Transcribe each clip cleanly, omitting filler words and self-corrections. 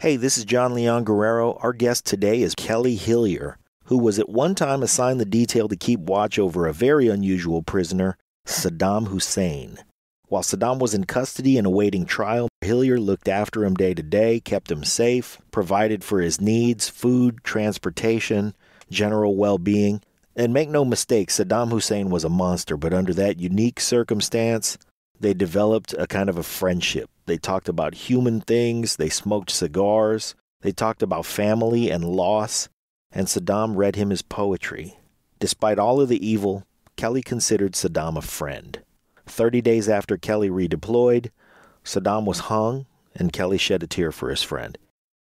Hey, this is John Leon Guerrero. Our guest today is Kelly Hillyer, who was at one time assigned the detail to keep watch over a very unusual prisoner, Saddam Hussein. While Saddam was in custody and awaiting trial, Hillyer looked after him day to day, kept him safe, provided for his needs, food, transportation, general well-being. And make no mistake, Saddam Hussein was a monster, but under that unique circumstance, they developed a kind of a friendship. They talked about human things, they smoked cigars, they talked about family and loss, and Saddam read him his poetry. Despite all of the evil, Kelly considered Saddam a friend. 30 days after Kelly redeployed, Saddam was hung, and Kelly shed a tear for his friend.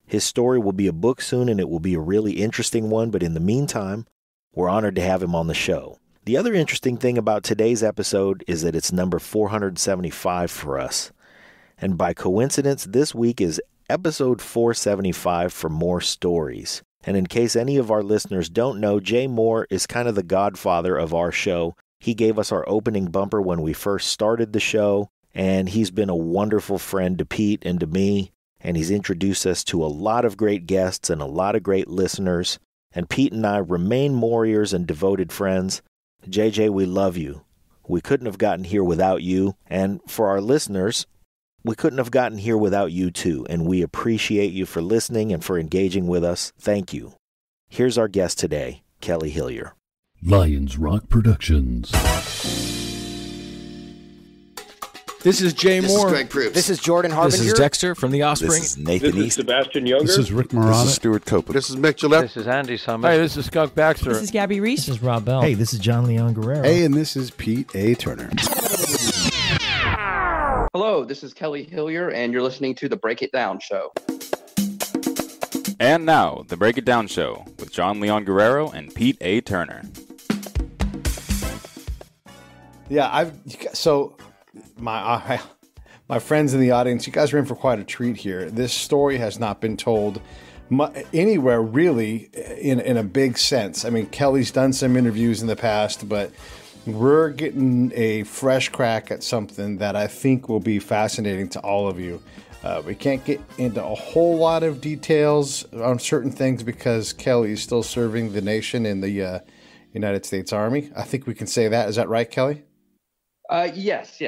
His story will be a book soon, and it will be a really interesting one, but in the meantime, we're honored to have him on the show. The other interesting thing about today's episode is that it's number 475 for us. And by coincidence, this week is episode 475 for More Stories. And in case any of our listeners don't know, Jay Moore is kind of the godfather of our show. He gave us our opening bumper when we first started the show, and he's been a wonderful friend to Pete and to me, and he's introduced us to a lot of great guests and a lot of great listeners. And Pete and I remain warriors and devoted friends. JJ, we love you. We couldn't have gotten here without you. And for our listeners, we couldn't have gotten here without you too. And we appreciate you for listening and for engaging with us. Thank you. Here's our guest today, Kelly Hillyer. Lions Rock Productions. This is Jay Moore. This is Greg Proops. This is Jordan Harbinger. This is Dexter from The Offspring. This is Nathan This East. is Sebastian Younger. This is Rick Marotta. This is Stuart Copeland. This is Mick Gillette. This is Andy Summers. Hey, this is Skunk Baxter. This is Gabby Reese. This is Rob Bell. Hey, this is John Leon Guerrero. Hey, and this is Pete A. Turner. Hello, this is Kelly Hillyer, and you're listening to The Break It Down Show. And now, The Break It Down Show with John Leon Guerrero and Pete A. Turner. Yeah, my friends in the audience, you guys are in for quite a treat here. This story has not been told anywhere really in a big sense. I mean, Kelly's done some interviews in the past, but we're getting a fresh crack at something that I think will be fascinating to all of you. We can't get into a whole lot of details on certain things because Kelly is still serving the nation in the United States Army. I think we can say that. Is that right, Kelly? Yes.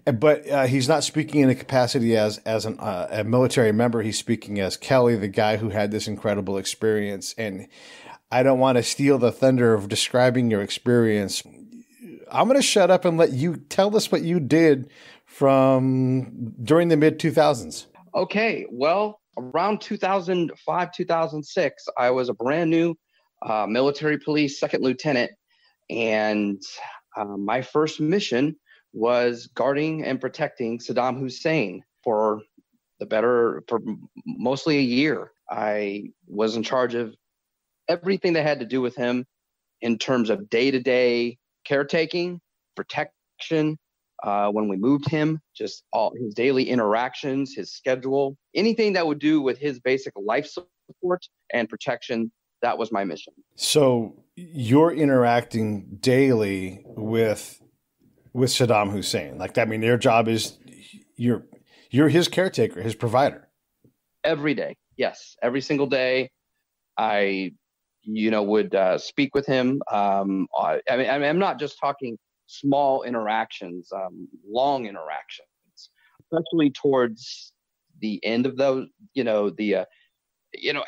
But he's not speaking in a capacity as a military member. He's speaking as Kelly, the guy who had this incredible experience. And I don't want to steal the thunder of describing your experience. I'm going to shut up and let you tell us what you did during the mid-2000s. Okay, well, around 2005, 2006, I was a brand new military police second lieutenant, and my first mission was guarding and protecting Saddam Hussein for mostly a year. I was in charge of everything that had to do with him in terms of day-to-day caretaking, protection, when we moved him, just all his daily interactions, his schedule, anything that would do with his basic life support and protection. That was my mission. So you're interacting daily with Saddam Hussein. Like, I mean, your job is you're his caretaker, his provider. Every day. Yes. Every single day. I would speak with him. I'm not just talking small interactions, long interactions, especially towards the end of those,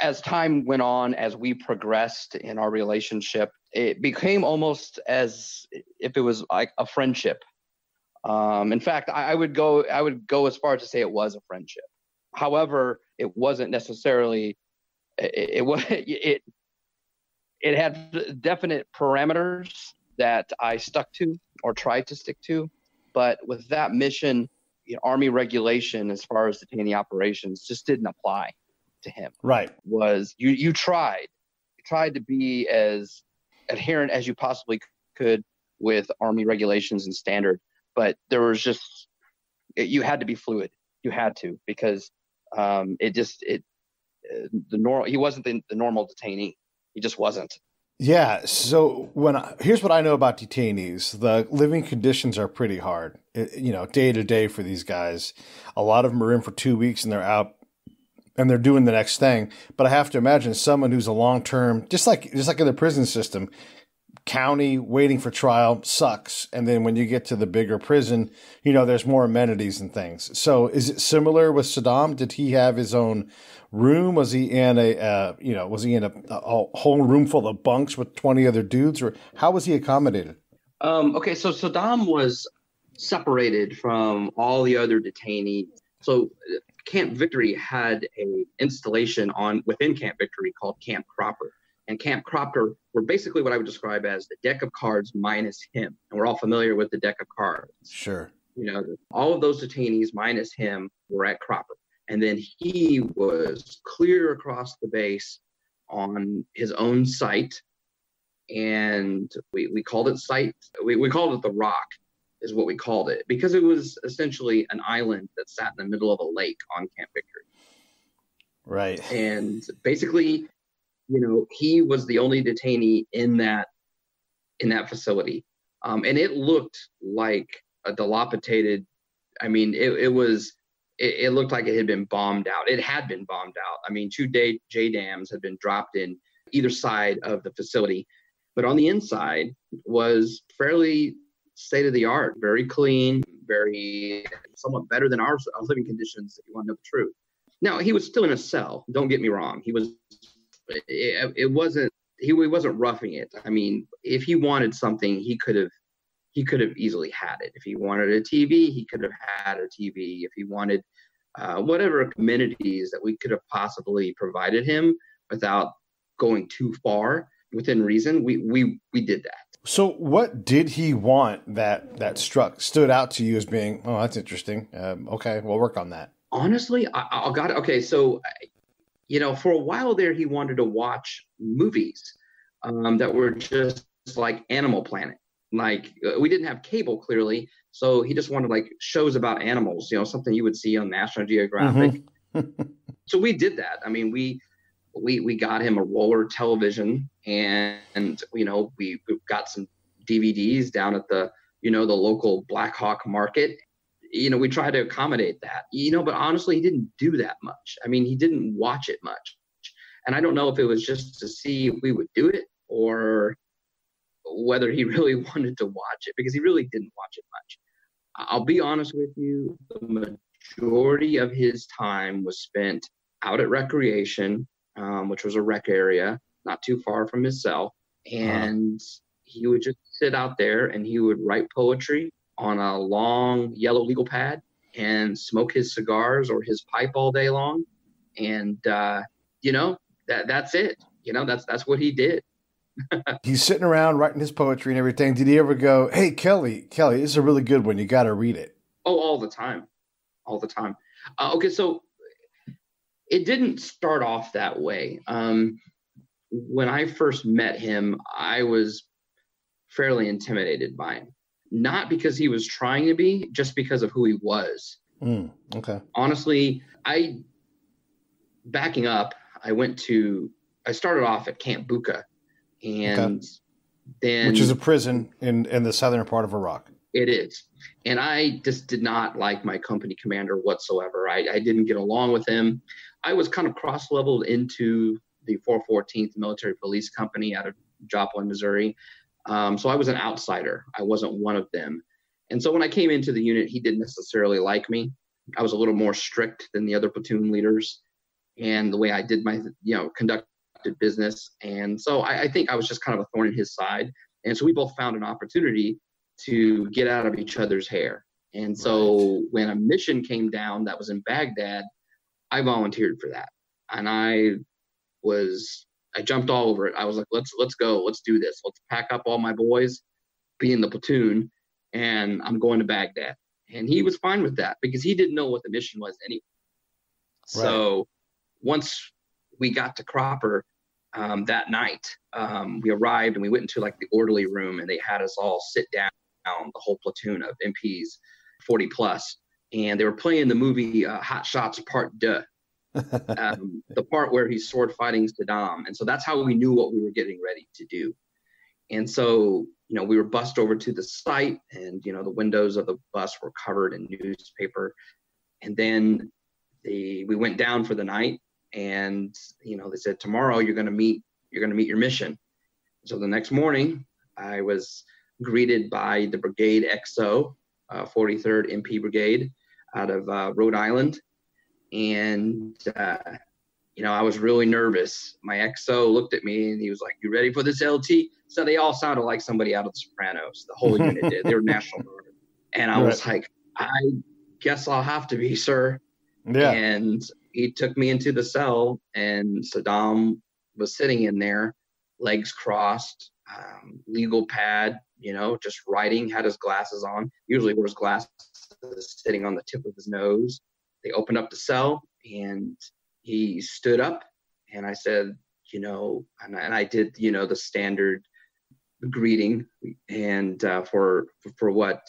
as time went on, as we progressed in our relationship, it became almost as if it was like a friendship. In fact, I would go as far as to say it was a friendship. However, it wasn't necessarily. It had definite parameters that I stuck to or tried to stick to, but with that mission, Army regulation as far as detainee operations just didn't apply to him. Right. You tried to be as adherent as you possibly could with Army regulations and standard, but there was you had to be fluid. You had to, because he wasn't the normal detainee. He just wasn't. Yeah. So here's what I know about detainees. The living conditions are pretty hard, day to day for these guys. A lot of them are in for 2 weeks and they're out and they're doing the next thing. But I have to imagine someone who's a long-term, just like in the prison system, county waiting for trial sucks. And then when you get to the bigger prison, there's more amenities and things. So is it similar with Saddam? Did he have his own room? Was he in a whole room full of bunks with 20 other dudes, or how was he accommodated? Okay, so Saddam was separated from all the other detainees. So Camp Victory had a installation within Camp Victory called Camp Cropper. And Camp Cropper were basically what I would describe as the deck of cards minus him. And we're all familiar with the deck of cards. Sure. All of those detainees minus him were at Cropper. And then he was clear across the base on his own site. And we called it site. We called it the Rock is what we called it, because it was essentially an island that sat in the middle of a lake on Camp Victory. Right. And basically, he was the only detainee in that facility. And it looked like a dilapidated, it looked like it had been bombed out. It had been bombed out. 2 J-dams had been dropped in either side of the facility. But on the inside was fairly state-of-the-art, very clean, very somewhat better than our living conditions, if you want to know the truth. Now, he was still in a cell. Don't get me wrong. He wasn't roughing it. If he wanted something, he could have easily had it. If he wanted a TV, he could have had a TV. If he wanted whatever amenities that we could have possibly provided him without going too far within reason, we did that. So what did he want that stood out to you as being, oh, that's interesting. Okay, we'll work on that. Honestly, I got it. Okay, so, for a while there, he wanted to watch movies that were just like Animal Planet. Like, we didn't have cable, clearly, so he just wanted, like, shows about animals, something you would see on National Geographic. Mm-hmm. So we did that. We got him a roller television, and we got some DVDs down at the local Black Hawk Market. We tried to accommodate that, but honestly, he didn't do that much. He didn't watch it much. And I don't know if it was just to see if we would do it or whether he really wanted to watch it, because he really didn't watch it much. I'll be honest with you, the majority of his time was spent out at recreation, which was a rec area not too far from his cell. And he would just sit out there and he would write poetry on a long yellow legal pad and smoke his cigars or his pipe all day long. And, that's it. That's what he did. He's sitting around writing his poetry and everything. Did he ever go, hey, Kelly, this is a really good one. You got to read it. Oh, all the time. Okay. So it didn't start off that way. When I first met him, I was fairly intimidated by him. Not because he was trying to be, just because of who he was. Okay. Honestly, backing up, I started off at Camp Bucca, and then, which is a prison in the southern part of Iraq. It is. And I just did not like my company commander whatsoever. I didn't get along with him. I was kind of cross-leveled into the 414th Military Police Company out of Joplin, Missouri. So I was an outsider. I wasn't one of them. And so when I came into the unit, he didn't necessarily like me. I was a little more strict than the other platoon leaders and the way I did my, conducted business. And so I think I was just kind of a thorn in his side. And so we both found an opportunity to get out of each other's hair. And so when a mission came down that was in Baghdad, I volunteered for that. And I jumped all over it. I was like, let's go. Let's do this. Let's pack up all my boys, be in the platoon, and I'm going to Baghdad. And he was fine with that because he didn't know what the mission was anyway. Right. So once we got to Cropper that night, we arrived and we went into like the orderly room and they had us all sit down, the whole platoon of MPs, 40 plus. And they were playing the movie Hot Shots Part 2. The part where he's sword fighting Saddam. And so that's how we knew what we were getting ready to do. And so, we were bussed over to the site and, the windows of the bus were covered in newspaper. And then we went down for the night, and they said, tomorrow you're going to meet your mission. So the next morning I was greeted by the brigade XO, 43rd MP Brigade out of Rhode Island. And, I was really nervous. My XO looked at me and he was like, "You ready for this, LT?" So they all sounded like somebody out of The Sopranos. The whole unit did. They were National Guard. And I was like, "I guess I'll have to be, sir." Yeah. And he took me into the cell, and Saddam was sitting in there, legs crossed, legal pad, just writing, had his glasses on. Usually wears glasses, sitting on the tip of his nose. They opened up the cell and he stood up, and I said, and I did, the standard greeting, and for what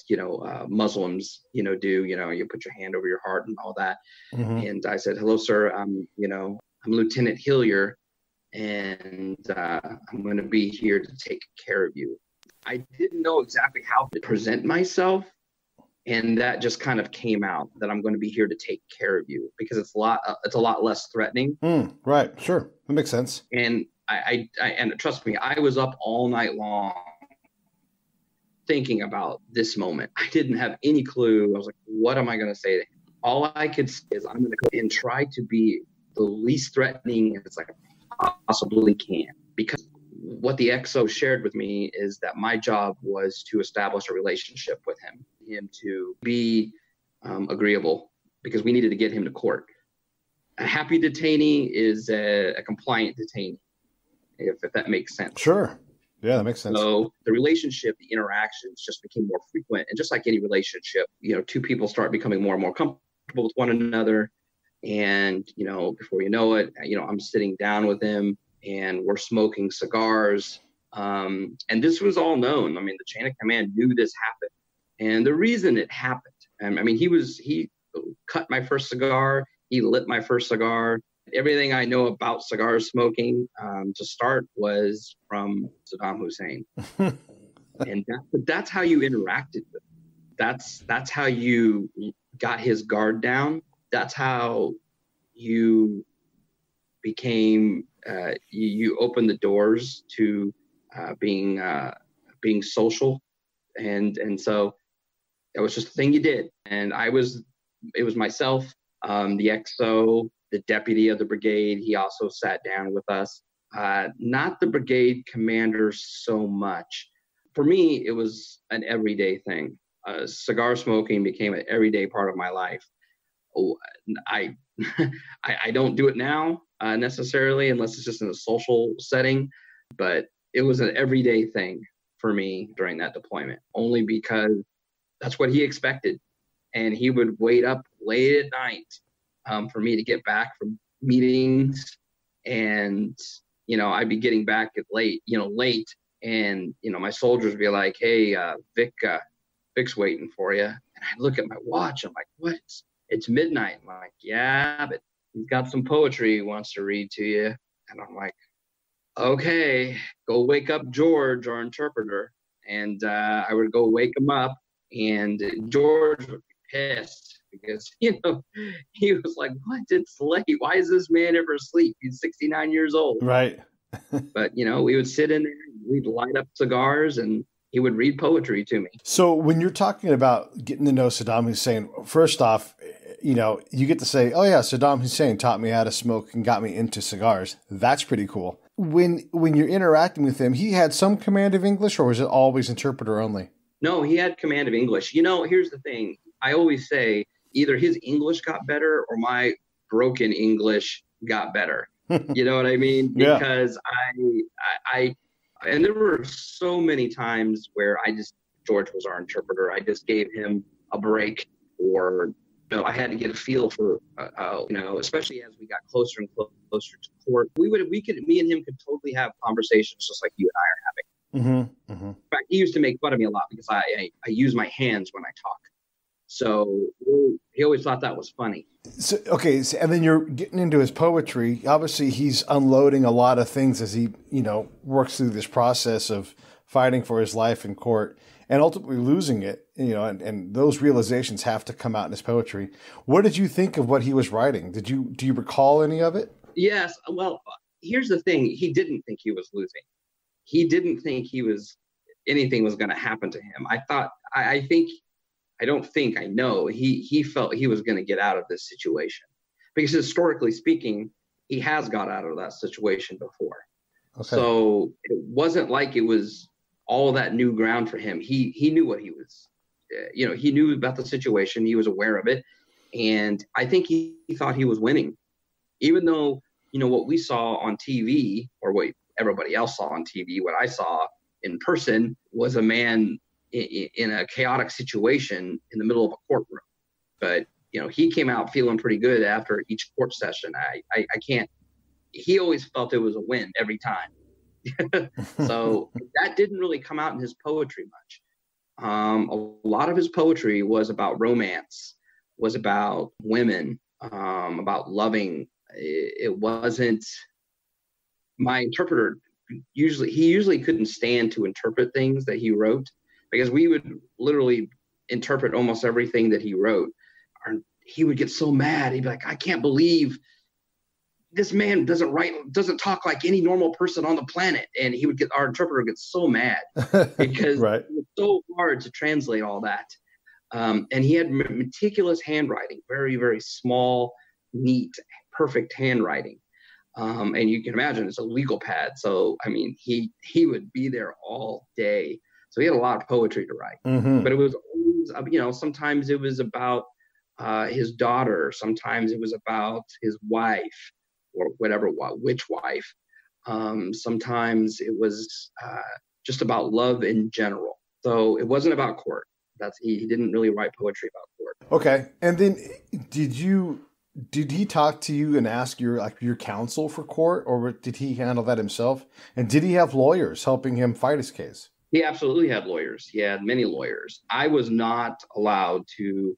Muslims do, you put your hand over your heart and all that. Mm-hmm. And I said, "Hello, sir. I'm Lieutenant Hillyer, and I'm going to be here to take care of you." I didn't know exactly how to present myself, and that just kind of came out, that I'm going to be here to take care of you, because it's a lot less threatening. Right. Sure. That makes sense. And I trust me, I was up all night long thinking about this moment. I didn't have any clue. I was like, what am I going to say to him? All I could say is, I'm going to go and try to be the least threatening as I possibly can. Because what the XO shared with me is that my job was to establish a relationship with him to be agreeable, because we needed to get him to court. A happy detainee is a compliant detainee, if that makes sense. Sure. Yeah, that makes sense. So the relationship, the interactions just became more frequent. And just like any relationship, two people start becoming more and more comfortable with one another. And, before you know it, I'm sitting down with him and we're smoking cigars. And this was all known. I mean, the chain of command knew this happened. And the reason it happened, he cut my first cigar. He lit my first cigar. Everything I know about cigar smoking to start was from Saddam Hussein. And that's how you interacted with him. That's how you got his guard down. That's how you became, you opened the doors to being social. And so it was just a thing you did. And it was myself, the XO, the deputy of the brigade. He also sat down with us. Not the brigade commander so much. For me, it was an everyday thing. Cigar smoking became an everyday part of my life. I don't do it now necessarily, unless it's just in a social setting, but it was an everyday thing for me during that deployment, only because that's what he expected. And he would wait up late at night for me to get back from meetings, and I'd be getting back at late, and my soldiers would be like, "Hey, Vic's waiting for you." And I'd look at my watch. I'm like, "What? It's midnight." I'm like, "Yeah, but he's got some poetry he wants to read to you." And I'm like, "Okay, go wake up George, our interpreter." And I would go wake him up, and George would be pissed, because he was like, "What? It's late. Why is this man ever asleep? He's 69 years old." Right. But we would sit in there, we'd light up cigars, and he would read poetry to me. So when you're talking about getting to know Saddam Hussein, first off, you get to say, "Oh yeah, Saddam Hussein taught me how to smoke and got me into cigars." That's pretty cool. When you're interacting with him, he had some command of English, or was it always interpreter only? No, he had command of English. Here's the thing. I always say either his English got better or my broken English got better. You know what I mean? Yeah. Because I and there were so many times where George was our interpreter. I just gave him a break, or I had to get a feel for, especially as we got closer and closer to court. Me and him could totally have conversations just like you and I are having. Mm-hmm. Mm-hmm. In fact, he used to make fun of me a lot because I use my hands when I talk. So he always thought that was funny. So, okay, and then you're getting into his poetry. Obviously, he's unloading a lot of things as he, works through this process of fighting for his life in court. and ultimately losing it, and those realizations have to come out in his poetry. What did you think of what he was writing? Do you recall any of it? Yes. Well, here's the thing. He didn't think he was losing. He didn't think anything was going to happen to him. I know he felt he was going to get out of this situation, because historically speaking, he has got out of that situation before. Okay. So it wasn't like it was all that new ground for him. He knew what he was, he knew about the situation. He was aware of it. And I think he thought he was winning, even though, what we saw on TV, or what everybody else saw on TV, what I saw in person was a man in a chaotic situation in the middle of a courtroom. But, he came out feeling pretty good after each court session. He always felt it was a win every time. So that didn't really come out in his poetry much. A lot of his poetry was about romance, was about women, about loving. It wasn't, my interpreter usually couldn't stand to interpret things that he wrote, because we would literally interpret almost everything that he wrote. He would get so mad. He'd be like, I can't believe this man doesn't talk like any normal person on the planet. And our interpreter gets so mad because right. It was so hard to translate all that. And he had meticulous handwriting, very, very small, neat, perfect handwriting. And you can imagine it's a legal pad. So, he would be there all day. So he had a lot of poetry to write. Mm-hmm. But it was always, sometimes it was about his daughter. Sometimes it was about his wife, or which wife. Sometimes it was just about love in general. So it wasn't about court. He didn't really write poetry about court. Okay. And then did he talk to you and ask your counsel for court, or did he handle that himself? And did he have lawyers helping him fight his case? He absolutely had lawyers. He had many lawyers. I was not allowed to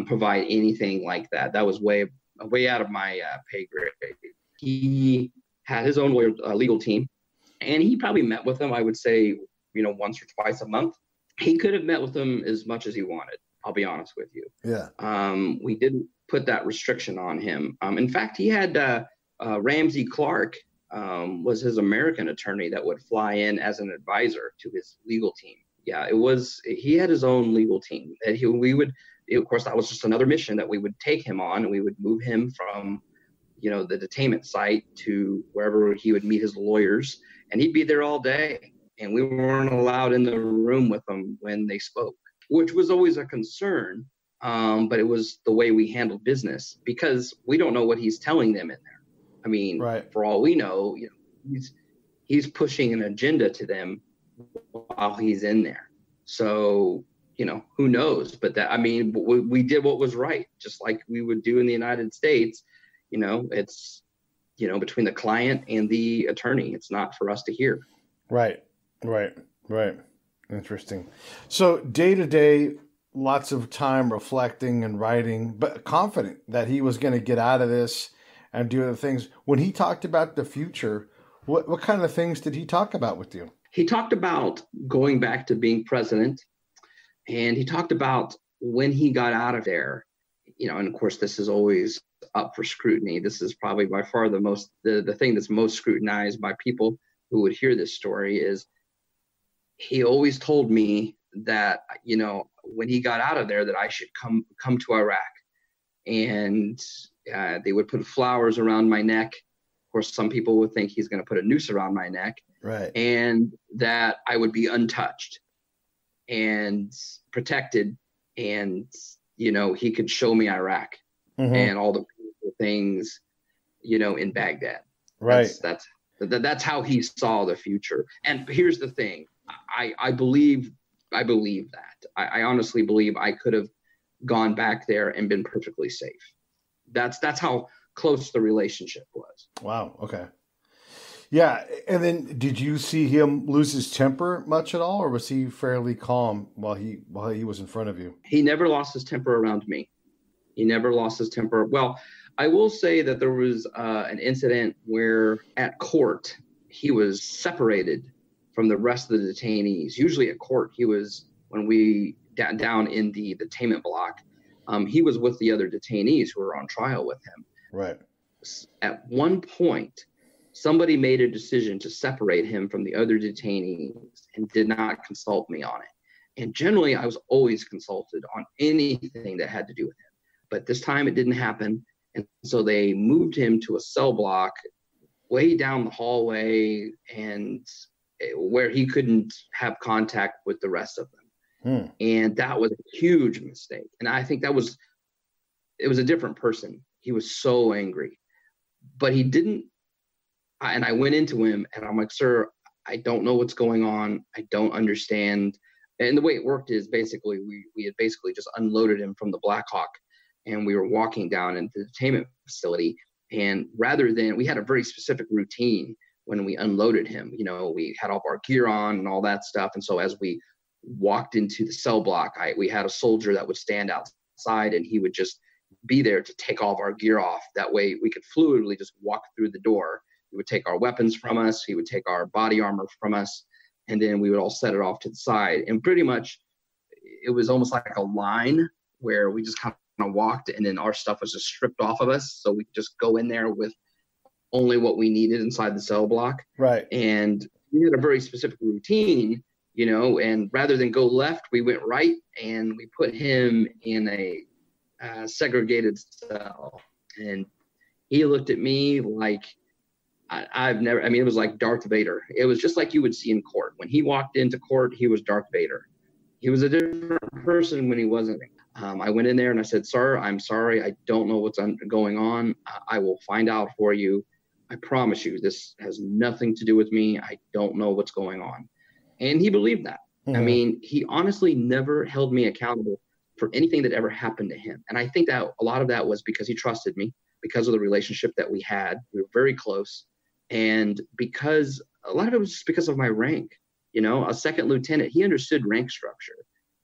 provide anything like that. That was way out of my pay grade. He had his own legal team, and he probably met with them, I would say, once or twice a month. He could have met with them as much as he wanted. I'll be honest with you. Yeah. We didn't put that restriction on him. In fact, he had Ramsey Clark was his American attorney that would fly in as an advisor to his legal team. Yeah, he had his own legal team that of course, that was just another mission that we would take him on, and we would move him from, the detainment site to wherever he would meet his lawyers, and he'd be there all day. And we weren't allowed in the room with them when they spoke, which was always a concern. But it was the way we handled business, because we don't know what he's telling them in there. Right. For all we know, he's pushing an agenda to them while he's in there. So, who knows? But we did what was right, just like we would do in the United States. It's, between the client and the attorney. It's not for us to hear. Right. Interesting. So day to day, lots of time reflecting and writing, but confident that he was going to get out of this and do other things. When he talked about the future, what kind of things did he talk about with you? He talked about going back to being president, and he talked about when he got out of there, and of course this is always up for scrutiny. This is probably by far the thing that's most scrutinized by people who would hear this story. Is he always told me that, when he got out of there, that I should come to Iraq, and they would put flowers around my neck. Of course, some people would think he's going to put a noose around my neck, right? And that I would be untouched and protected, and he could show me Iraq mm-hmm. and all the beautiful things, in Baghdad. Right. That's how he saw the future. And here's the thing: I believe that. I honestly believe I could have gone back there and been perfectly safe. That's how close the relationship was. Wow. Okay. Yeah. And then did you see him lose his temper much at all, or was he fairly calm while he was in front of you? He never lost his temper around me. He never lost his temper. Well, I will say that there was an incident where at court he was separated from the rest of the detainees. Usually at court, he was, when we down in the detainment block, he was with the other detainees who were on trial with him. Right. At one point, somebody made a decision to separate him from the other detainees and did not consult me on it. And generally, I was always consulted on anything that had to do with him. But this time it didn't happen. And so they moved him to a cell block way down the hallway, and where he couldn't have contact with the rest of them. And that was a huge mistake. And I think it was a different person. He was so angry, but he didn't. And I went into him and I'm like, sir, I don't know what's going on. I don't understand. And the way it worked is basically we had basically just unloaded him from the Black Hawk, and we were walking down into the detainment facility. And rather than, we had a very specific routine when we unloaded him. You know, we had all of our gear on and all that stuff. And so as we walked into the cell block, we had a soldier that would stand outside, and he would just be there to take all of our gear off. That way we could fluidly just walk through the door. He would take our weapons from us. He would take our body armor from us. And then we would all set it off to the side. And pretty much it was almost like a line where we just kind of walked, and then our stuff was just stripped off of us. So we could just go in there with only what we needed inside the cell block. Right. And we had a very specific routine, you know, and rather than go left, we went right, and we put him in a segregated cell. And he looked at me like, it was like Darth Vader. It was just like you would see in court. When he walked into court, he was Darth Vader. He was a different person when he wasn't. I went in there and I said, sir, I'm sorry. I don't know what's going on. I will find out for you. I promise you, this has nothing to do with me. I don't know what's going on. And he believed that. I mean, he honestly never held me accountable for anything that ever happened to him. And I think that a lot of that was because he trusted me, because of the relationship that we had. We were very close. And because a lot of it was just because of my rank, you know, a second lieutenant, he understood rank structure.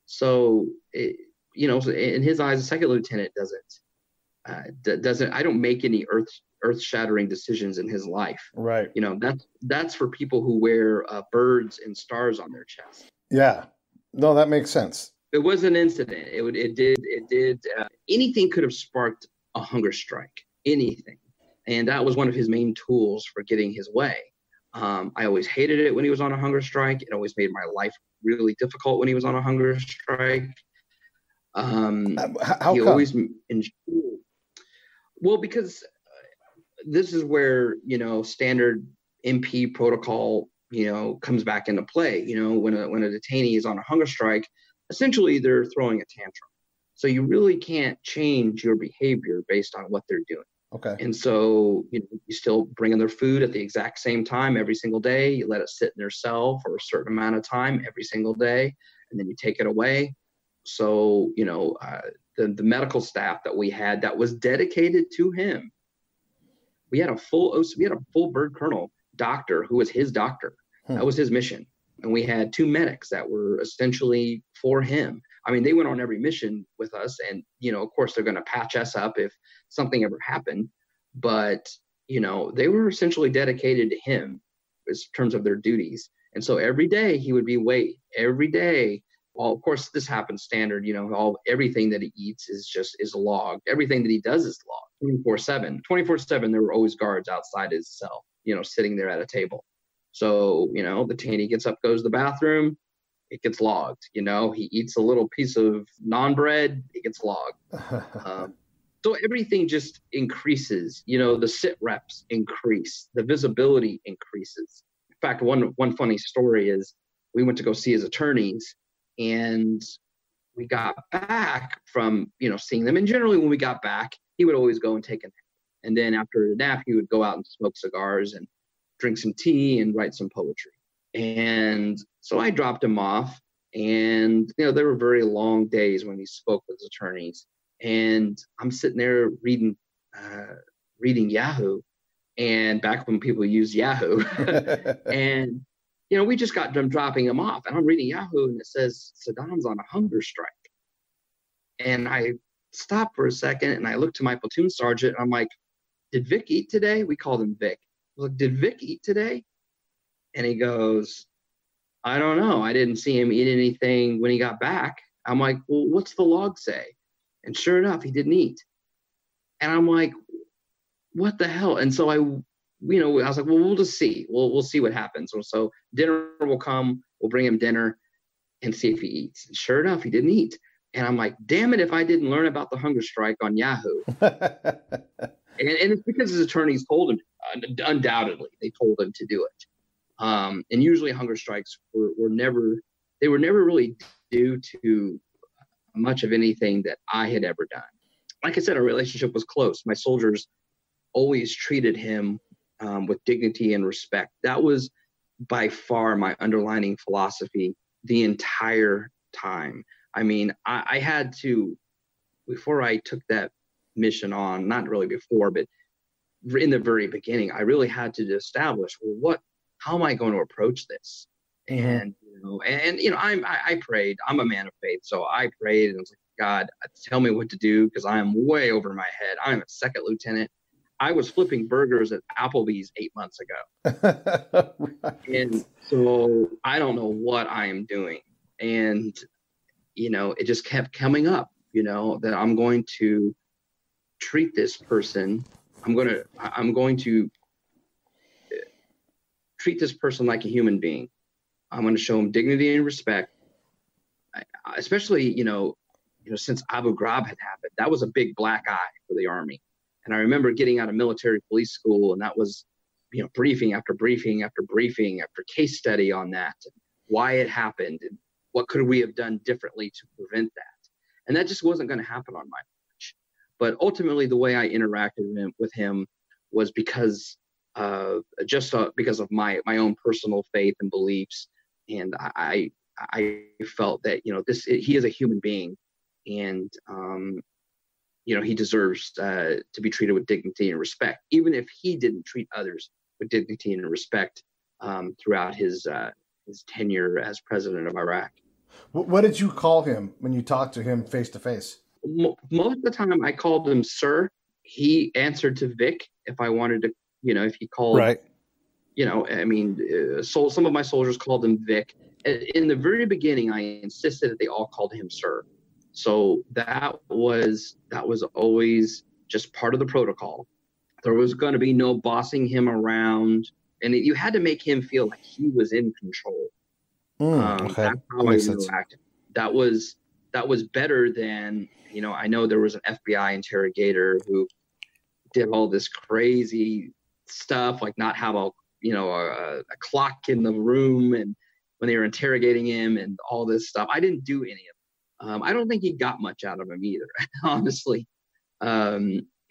So, you know, in his eyes, a second lieutenant doesn't, I don't make any earth shattering decisions in his life. Right. You know, that's for people who wear birds and stars on their chest. Yeah. No, that makes sense. It was an incident. It did. Anything could have sparked a hunger strike, anything. And that was one of his main tools for getting his way. I always hated it when he was on a hunger strike. It always made my life really difficult when he was on a hunger strike. How he come? Always enjoyed. Well, because this is where, you know, standard MP protocol, you know, comes back into play. You know, when a detainee is on a hunger strike, essentially they're throwing a tantrum. So you really can't change your behavior based on what they're doing. Okay. And so, you know, you still bring in their food at the exact same time every single day. You let it sit in their cell for a certain amount of time every single day, and then you take it away. So, you know, the medical staff that we had that was dedicated to him, we had a full bird colonel doctor who was his doctor. That was his mission. And we had 2 medics that were essentially for him. I mean, they went on every mission with us, and, you know, of course they're going to patch us up if something ever happened, but, you know, they were essentially dedicated to him in terms of their duties. And so every day he would be weighed. Every day. Well, of course this happens standard, you know, everything that he eats is logged. Everything that he does is logged 24/7. There were always guards outside his cell, you know, sitting there at a table. So, you know, the detainee gets up, goes to the bathroom, it gets logged. You know, he eats a little piece of naan bread, it gets logged. So everything just increases. You know, the sit reps increase, the visibility increases. In fact, one funny story is we went to go see his attorneys, and we got back from, you know, seeing them. And generally when we got back, he would always go and take a nap. And then after the nap, he would go out and smoke cigars and drink some tea and write some poetry. And so I dropped him off, and, you know, there were very long days when he spoke with his attorneys, and I'm sitting there reading Yahoo, and back when people used Yahoo, and, you know, we just got done dropping him off, and I'm reading Yahoo, and it says Saddam's on a hunger strike. And I stopped for a second, and I looked to my platoon sergeant, and I'm like, did Vic eat today? We called him Vic. I was like, did Vic eat today? And he goes, I don't know. I didn't see him eat anything when he got back. I'm like, well, what's the log say? And sure enough, he didn't eat. And I'm like, what the hell? And so I was like, well, we'll just see. We'll see what happens. So dinner will come. We'll bring him dinner and see if he eats. And sure enough, he didn't eat. And I'm like, damn it, if I didn't learn about the hunger strike on Yahoo. and it's because his attorneys told him, undoubtedly, they told him to do it. And usually hunger strikes were never really due to much of anything that I had ever done. Like I said, our relationship was close. My soldiers always treated him with dignity and respect. That was by far my underlining philosophy the entire time. I mean, I had to, before I took that mission on, not really before, but in the very beginning, I really had to establish, well, how am I going to approach this? And, I prayed. I'm a man of faith. So I prayed and I was like, God, tell me what to do, because I am way over my head. I'm a second lieutenant. I was flipping burgers at Applebee's 8 months ago. Right. And so I don't know what I am doing. And, it just kept coming up, that I'm going to treat this person. I'm going to treat this person like a human being. I'm going to show him dignity and respect, especially, since Abu Ghraib had happened. That was a big black eye for the Army. And I remember getting out of military police school, and that was, briefing after briefing after briefing after case study on that, why it happened, and what could we have done differently to prevent that. And that just wasn't going to happen on my watch. But ultimately, the way I interacted with him was because of my own personal faith and beliefs. And I felt that, he is a human being, and, he deserves to be treated with dignity and respect, even if he didn't treat others with dignity and respect throughout his tenure as president of Iraq. What did you call him when you talked to him face to face? Most of the time I called him Sir. He answered to Vic if I wanted to, if he called, right. So some of my soldiers called him Vic. In the very beginning, I insisted that they all called him Sir. So that was always just part of the protocol. There was going to be no bossing him around, and you had to make him feel like he was in control. Okay. That's how I interacted. That was better than, I know there was an FBI interrogator who did all this crazy stuff, like not have a clock in the room, and when they were interrogating him and all this stuff. I didn't do any of it. I don't think he got much out of him either, honestly.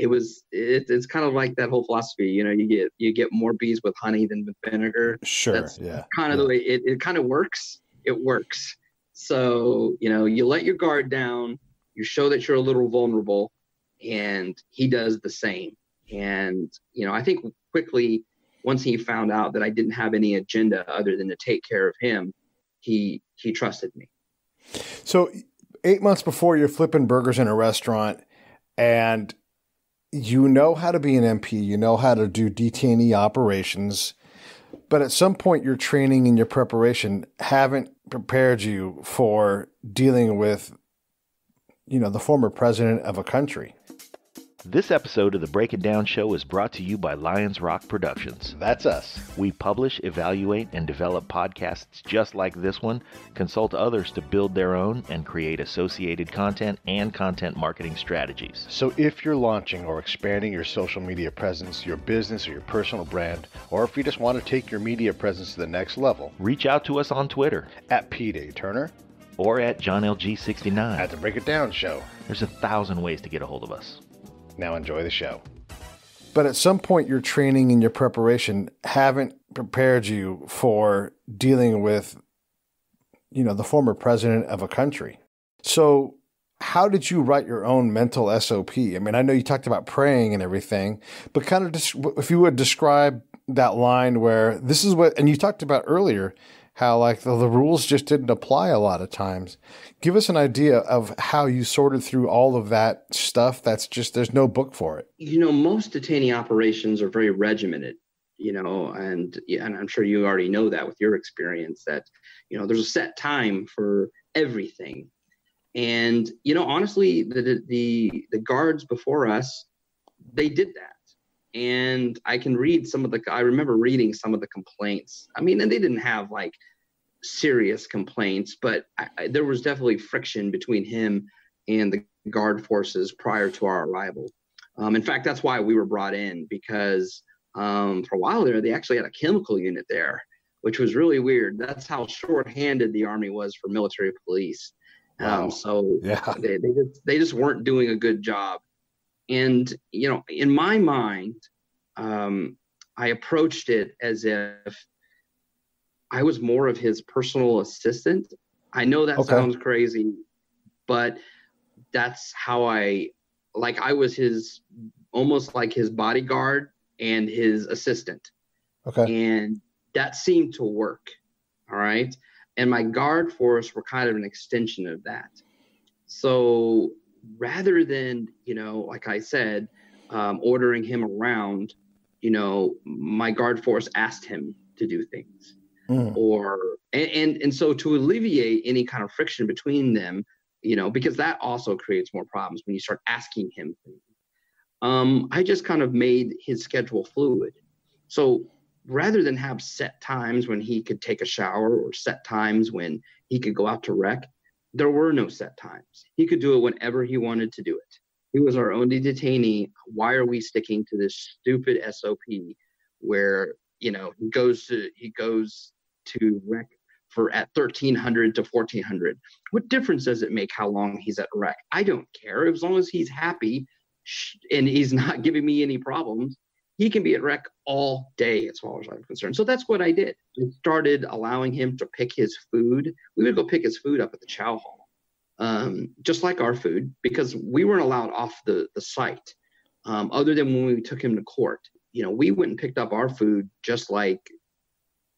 It's kind of like that whole philosophy, you get more bees with honey than with vinegar. Sure. That's kind of the way it kind of works. It works. So, you let your guard down, you show that you're a little vulnerable, and he does the same. And, I think quickly, once he found out that I didn't have any agenda other than to take care of him, he trusted me. So 8 months before, you're flipping burgers in a restaurant, and how to be an MP, how to do detainee operations, but at some point your training and your preparation haven't prepared you for dealing with, the former president of a country. This episode of the Break It Down Show is brought to you by Lions Rock Productions. That's us. We publish, evaluate, and develop podcasts just like this one, consult others to build their own, and create associated content and content marketing strategies. So if you're launching or expanding your social media presence, your business or your personal brand, or if you just want to take your media presence to the next level, reach out to us on Twitter at P. Turner or at JohnLG69 at the Break It Down Show. There's 1,000 ways to get a hold of us. Now enjoy the show. But at some point, your training and your preparation haven't prepared you for dealing with, the former president of a country. So how did you write your own mental SOP? I mean, I know you talked about praying and everything, but kind of just, if you would describe that line where this is what, and you talked about earlier, how like the rules just didn't apply a lot of times. Give us an idea of how you sorted through all of that stuff. That's just, there's no book for it. Most detainee operations are very regimented. and I'm sure you already know that with your experience that, there's a set time for everything. And, honestly, the guards before us, they did that. And I remember reading some of the complaints. I mean, and they didn't have like serious complaints, but there was definitely friction between him and the guard forces prior to our arrival. In fact, that's why we were brought in, because for a while there, they actually had a chemical unit there, which was really weird. That's how short-handed the Army was for military police. Wow. They just weren't doing a good job. And, in my mind, I approached it as if I was more of his personal assistant. I know that sounds crazy, but that's how I was almost like his bodyguard and his assistant. Okay. And that seemed to work. All right. And my guard force were kind of an extension of that. So rather than, like I said, ordering him around, my guard force asked him to do things. And so to alleviate any kind of friction between them, because that also creates more problems when you start asking him things. I just kind of made his schedule fluid. So rather than have set times when he could take a shower or set times when he could go out to rec, there were no set times. He could do it whenever he wanted to do it. He was our only detainee. Why are we sticking to this stupid SOP where, he goes to rec at 1300 to 1400? What difference does it make how long he's at rec? I don't care. As long as he's happy and he's not giving me any problems, he can be at rec all day as far as I'm concerned. So that's what I did. I started allowing him to pick his food. We would go pick his food up at the chow hall, just like our food, because we weren't allowed off the site, other than when we took him to court. We went and picked up our food just like,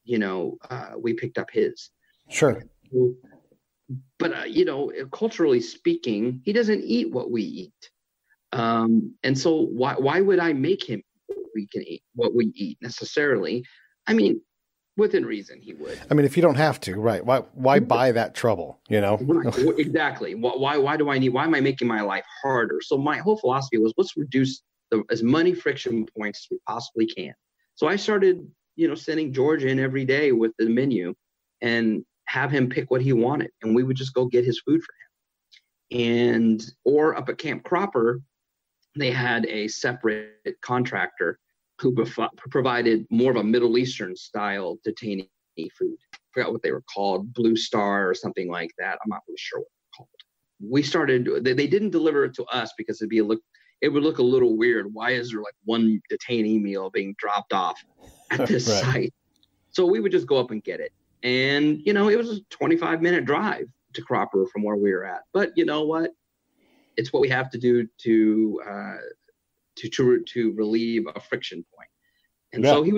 we picked up his. Sure. But, culturally speaking, he doesn't eat what we eat. And so why would I make him what we eat necessarily? I mean, within reason, he would. I mean, if you don't have to, right? Why buy that trouble? Right, exactly. Why am I making my life harder? So my whole philosophy was, let's reduce as many friction points as we possibly can. So I started, sending George in every day with the menu and have him pick what he wanted, and we would just go get his food for him. Or up at Camp Cropper, they had a separate contractor who provided more of a Middle Eastern style detainee food. I forgot what they were called, Blue Star or something like that. I'm not really sure what they're called. We started, they didn't deliver it to us because it would look a little weird. Why is there like one detainee meal being dropped off at this Right. site? So we would just go up and get it. And, it was a 25-minute drive to Cropper from where we were at. But you know what? It's what we have to do to relieve a friction point. And so he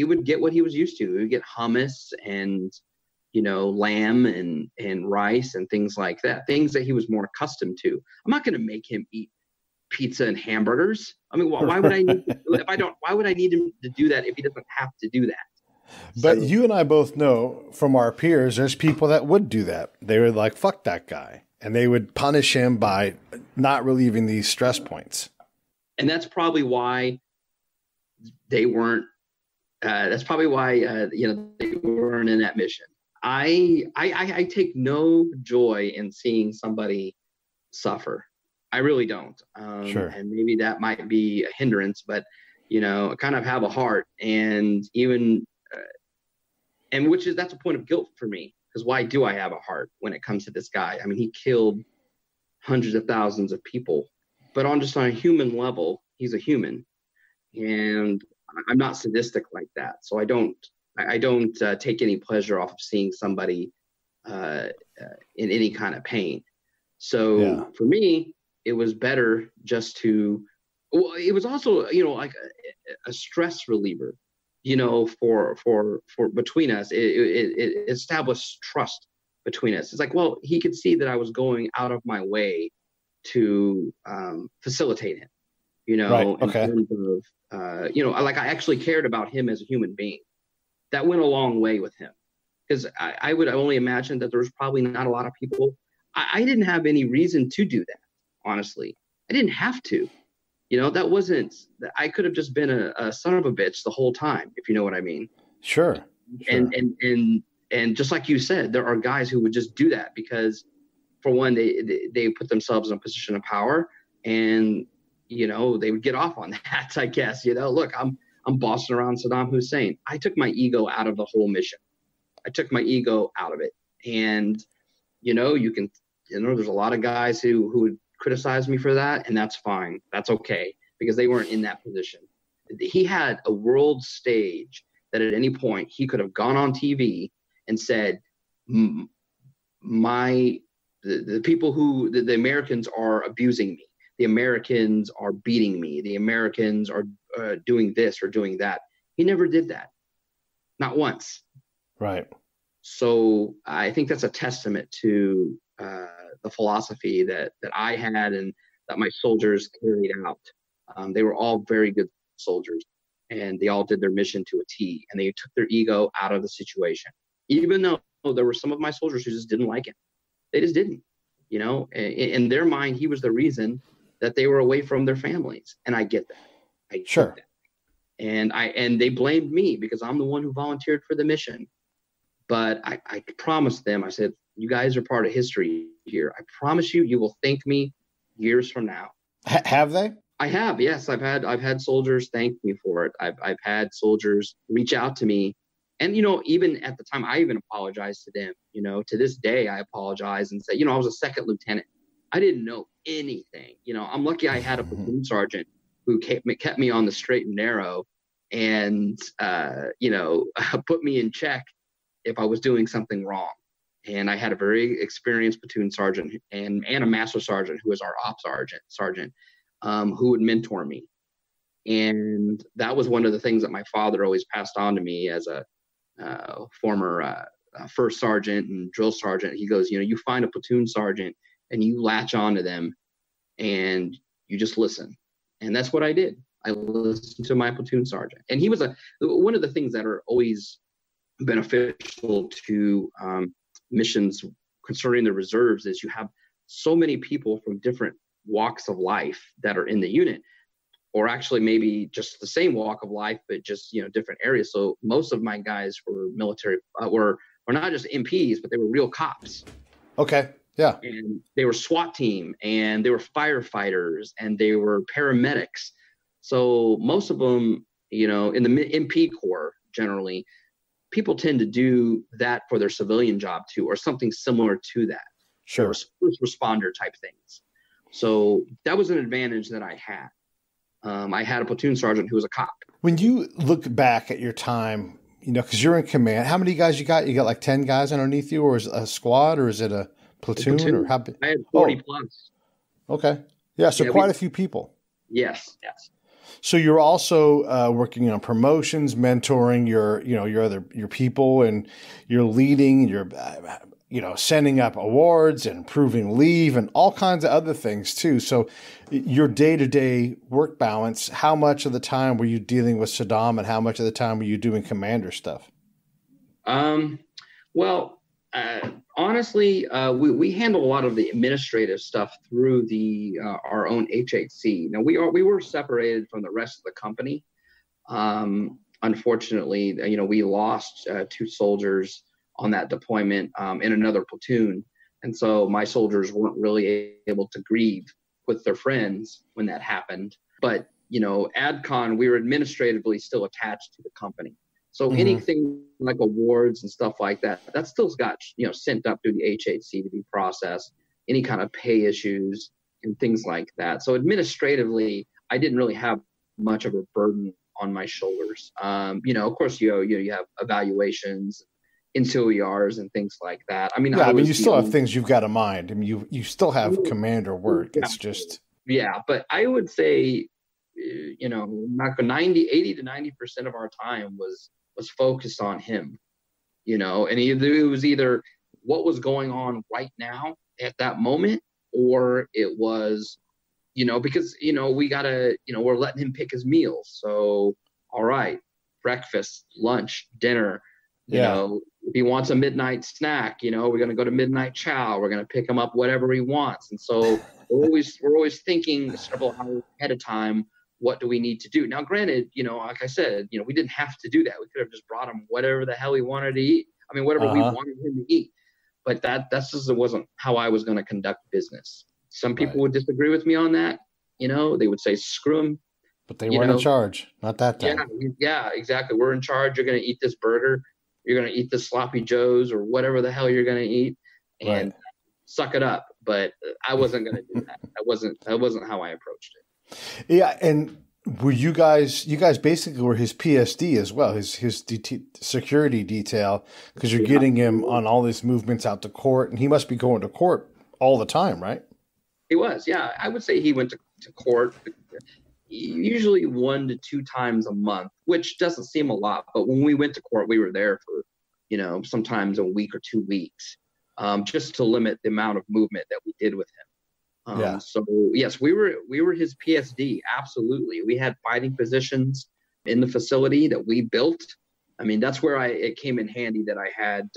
would get what he was used to. He would get hummus and, lamb and rice and things like that, things that he was more accustomed to. I'm not going to make him eat pizza and hamburgers. I mean, why would I need why would I need him to do that if he doesn't have to do that? But you and I both know from our peers, there's people that would do that. They were like, fuck that guy. And they would punish him by not relieving these stress points. And that's probably why they weren't, they weren't in that mission. I take no joy in seeing somebody suffer. I really don't. Sure. And maybe that might be a hindrance, but, I kind of have a heart, and even, that's a point of guilt for me, because why do I have a heart when it comes to this guy? I mean, he killed hundreds of thousands of people, but on a human level, he's a human, and I'm not sadistic like that. So I don't take any pleasure off of seeing somebody in any kind of pain. So for me, it was better just to, it was also, like a stress reliever, for between us. It established trust between us. It's like, well, he could see that I was going out of my way to facilitate him. you know, Right. Okay. in terms of, you know, like I actually cared about him as a human being. That went a long way with him, because I would only imagine that there was probably not a lot of people. I didn't have any reason to do that, honestly. I didn't have to. You know, that wasn't, I could have just been a son of a bitch the whole time, if you know what I mean. Sure. And just like you said, there are guys who would just do that because, for one, they put themselves in a position of power, and, you know, they would get off on that, I guess. You know, look, I'm bossing around Saddam Hussein. I took my ego out of the whole mission. I took my ego out of it. And, you know, there's a lot of guys who would criticize me for that, and that's fine. That's okay, because they weren't in that position. He had a world stage that at any point he could have gone on TV and said, the people the Americans are abusing me. The Americans are beating me. The Americans are doing this or doing that. He never did that. Not once. Right. So I think that's a testament to the philosophy that I had and that my soldiers carried out. They were all very good soldiers, and they all did their mission to a T, and they took their ego out of the situation. Even though there were some of my soldiers who just didn't like him. They just didn't, you know, in their mind, he was the reason that they were away from their families. And I get that. I get Sure. that. And they blamed me because I'm the one who volunteered for the mission. But I promised them, I said, you guys are part of history here. I promise you, you will thank me years from now. Have they? I have, yes. I've had soldiers thank me for it. I've had soldiers reach out to me. And, you know, even at the time, I even apologized to them. You know, to this day, I apologize and say, you know, I was a second lieutenant. I didn't know anything. You know, I'm lucky I had a platoon sergeant who kept me on the straight and narrow and, you know, put me in check if I was doing something wrong. And I had a very experienced platoon sergeant and a master sergeant who was our ops sergeant who would mentor me. And that was one of the things that my father always passed on to me as a former first sergeant and drill sergeant. He goes, you know, you find a platoon sergeant and you latch onto them and you just listen. And that's what I did. I listened to my platoon sergeant. And he was one of the things that are always beneficial to missions concerning the reserves is you have so many people from different walks of life that are in the unit, or actually maybe just the same walk of life, but just, you know, different areas. So most of my guys were military, were not just MPs, but they were real cops. Okay. Yeah. And they were SWAT team, and they were firefighters, and they were paramedics. So most of them, you know, in the MP Corps, generally, people tend to do that for their civilian job too, or something similar to that. Sure. First responder type things. So that was an advantage that I had. I had a platoon sergeant who was a cop. When you look back at your time, you know, because you're in command, how many guys you got? You got like 10 guys underneath you, or is it a squad, or is it a platoon? Or how big? I had 40 plus. Okay. Yeah. So quite a few people. Yes. So you're also working on promotions, mentoring your people, and you're leading, you're, sending up awards and approving leave and all kinds of other things too. So your day-to-day work balance, how much of the time were you dealing with Saddam and how much of the time were you doing commander stuff? Honestly, we handle a lot of the administrative stuff through our own HHC. Now we were separated from the rest of the company. Unfortunately, you know, we lost 2 soldiers on that deployment in another platoon, and so my soldiers weren't really able to grieve with their friends when that happened. But you know, AdCon, we were administratively still attached to the company. So anything like awards and stuff like that, that still got, you know, sent up through the HHC to be processed, any kind of pay issues and things like that. So administratively, I didn't really have much of a burden on my shoulders. You know, of course, you have evaluations, NCOERs and things like that. I mean, you still have things you've got to mind. I mean, you still have commander work. It's just. Yeah, but I would say, you know, 80 to 90% of our time was focused on him, you know, and it was either what was going on right now at that moment, or it was because, we got to, we're letting him pick his meals. So, all right, breakfast, lunch, dinner, you know, if he wants a midnight snack, we're going to go to midnight chow. We're going to pick him up whatever he wants. And so we're always thinking several hours ahead of time, what do we need to do? Now, granted, like I said, we didn't have to do that. We could have just brought him whatever the hell he wanted to eat. I mean, whatever we wanted him to eat. But that's just wasn't how I was going to conduct business. Some people would disagree with me on that. They would say, screw him. But they weren't in charge. Not that time. Yeah, exactly. We're in charge. You're going to eat this burger. You're going to eat the sloppy joes or whatever the hell you're going to eat, and suck it up. But I wasn't going to do that. That wasn't how I approached it. Yeah. And were you guys basically were his PSD as well, his security detail, because you're getting him on all these movements out to court, and he must be going to court all the time, right? He was. Yeah. I would say he went to court usually 1 to 2 times a month, which doesn't seem a lot. But when we went to court, we were there for, sometimes a week or 2 weeks, just to limit the amount of movement that we did with him. So yes, we were his PSD. Absolutely. We had fighting positions in the facility that we built. I mean, that's where it came in handy that I had,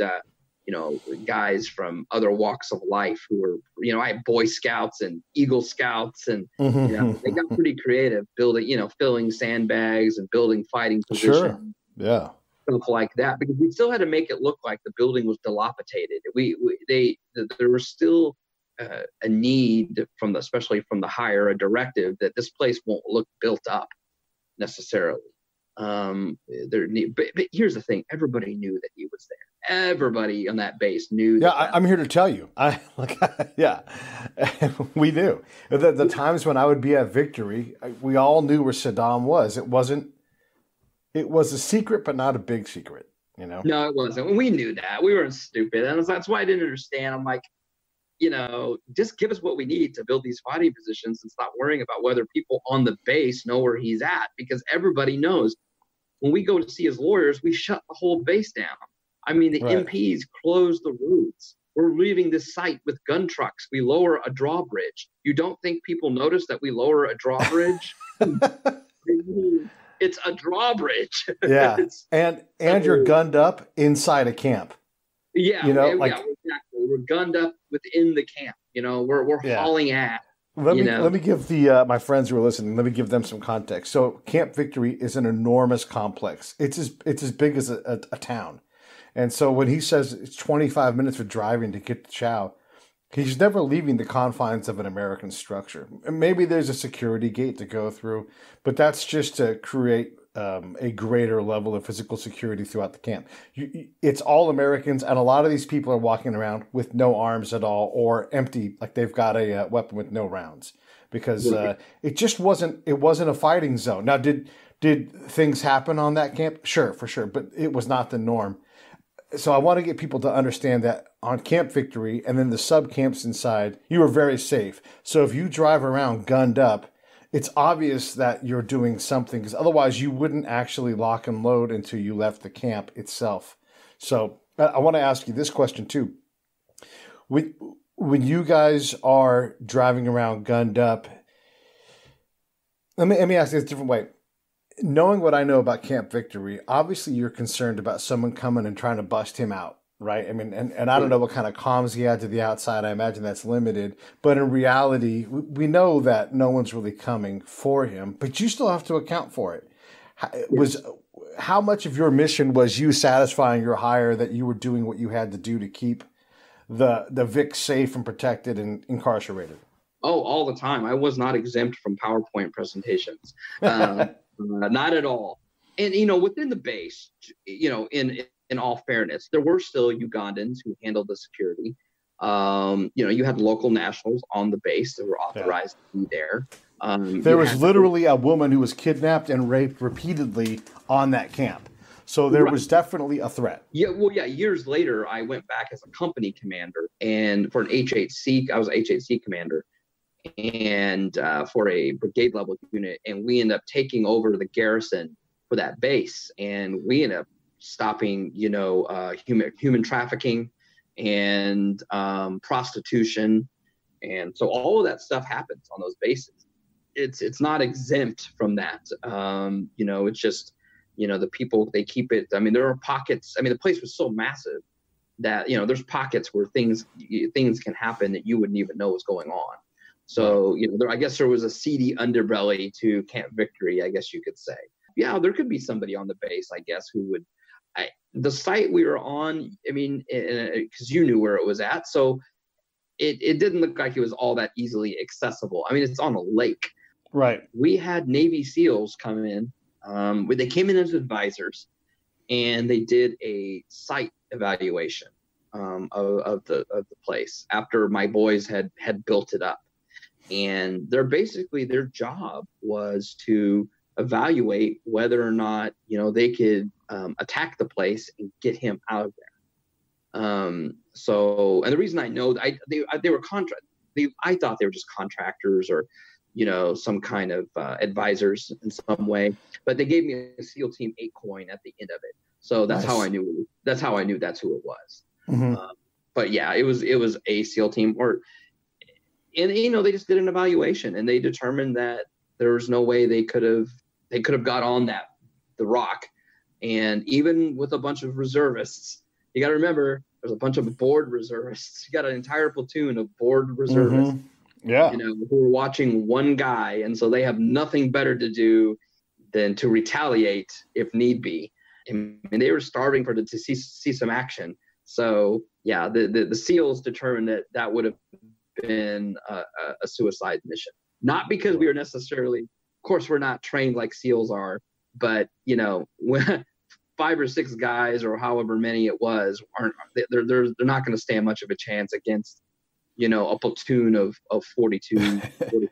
guys from other walks of life who were, I had Boy Scouts and Eagle Scouts, and they got pretty creative building, filling sandbags and building fighting positions. Sure. Yeah. Stuff like that, because we still had to make it look like the building was dilapidated. There was still a need especially from the higher, a directive that this place won't look built up necessarily. But here's the thing: everybody knew that he was there. Everybody on that base knew. Yeah, I'm here to tell you. We knew. The times when I would be at Victory, we all knew where Saddam was. It was a secret, but not a big secret. No, it wasn't. We knew that. We weren't stupid, and that's why I didn't understand. I'm like, just give us what we need to build these fighting positions and stop worrying about whether people on the base know where he's at, because everybody knows. When we go to see his lawyers, we shut the whole base down. I mean, the MPs close the roads. We're leaving this site with gun trucks. We lower a drawbridge. You don't think people notice that we lower a drawbridge? It's a drawbridge. Yeah, and you're gunned up inside a camp. Yeah, exactly. We're gunned up within the camp. We're hauling ass. Let me give my friends who are listening, let me give them some context. So Camp Victory is an enormous complex. It's as big as a town. And so when he says it's 25 minutes for driving to get to Chow, he's never leaving the confines of an American structure. And maybe there's a security gate to go through, but that's just to create a greater level of physical security throughout the camp. It's all Americans, and a lot of these people are walking around with no arms at all, or empty, like they've got a weapon with no rounds, because it just wasn't a fighting zone. Now, did things happen on that camp? Sure, for sure, but it was not the norm. So I want to get people to understand that on Camp Victory and then the sub camps inside, you were very safe. So if you drive around gunned up, it's obvious that you're doing something, because otherwise you wouldn't actually lock and load until you left the camp itself. So I want to ask you this question too. When you guys are driving around gunned up, let me ask you this a different way. Knowing what I know about Camp Victory, obviously you're concerned about someone coming and trying to bust him out. Right. I mean, and I don't know what kind of comms he had to the outside. I imagine that's limited. But in reality, we know that no one's really coming for him. But you still have to account for it. How much of your mission was you satisfying your hire that you were doing what you had to do to keep the Vic safe and protected and incarcerated? Oh, all the time. I was not exempt from PowerPoint presentations. Not at all. And, within the base, in all fairness, there were still Ugandans who handled the security. You had local nationals on the base that were authorized to be there. There was literally a woman who was kidnapped and raped repeatedly on that camp. So there was definitely a threat. Yeah, well, years later, I went back as a company commander, and for an HHC, I was an HHC commander, and for a brigade level unit, and we ended up taking over the garrison for that base, and we ended up stopping, human trafficking and prostitution. And so all of that stuff happens on those bases. it's not exempt from that. It's just, the people, they keep it. I mean, there are pockets. I mean, the place was so massive that, there's pockets where things can happen that you wouldn't even know was going on. So, I guess there was a seedy underbelly to Camp Victory, I guess you could say. Yeah, there could be somebody on the base, I guess, who would. The site we were on, I mean, because you knew where it was at, so it didn't look like it was all that easily accessible. I mean, it's on a lake. Right. We had Navy SEALs come in. They came in as advisors, and they did a site evaluation of the place after my boys had built it up. And their job was to evaluate whether or not, they could attack the place and get him out of there. And the reason I know they were I thought they were just contractors or, some kind of advisors in some way, but they gave me a SEAL Team 8 coin at the end of it. So that's Nice. how I knew. That's how I knew that's who it was. Mm-hmm. But yeah, it was a SEAL team, and they just did an evaluation, and they determined that there was no way they could have got on the rock. And even with a bunch of reservists, you got to remember there's a bunch of board reservists. You got an entire platoon of board reservists, Yeah. who are watching one guy, and so they have nothing better to do than to retaliate if need be. And they were starving to see some action. So yeah, the SEALs determined that would have been a suicide mission. Not because we were necessarily, of course, we're not trained like SEALs are, but when 5 or 6 guys or however many it was they're not going to stand much of a chance against a platoon of 42.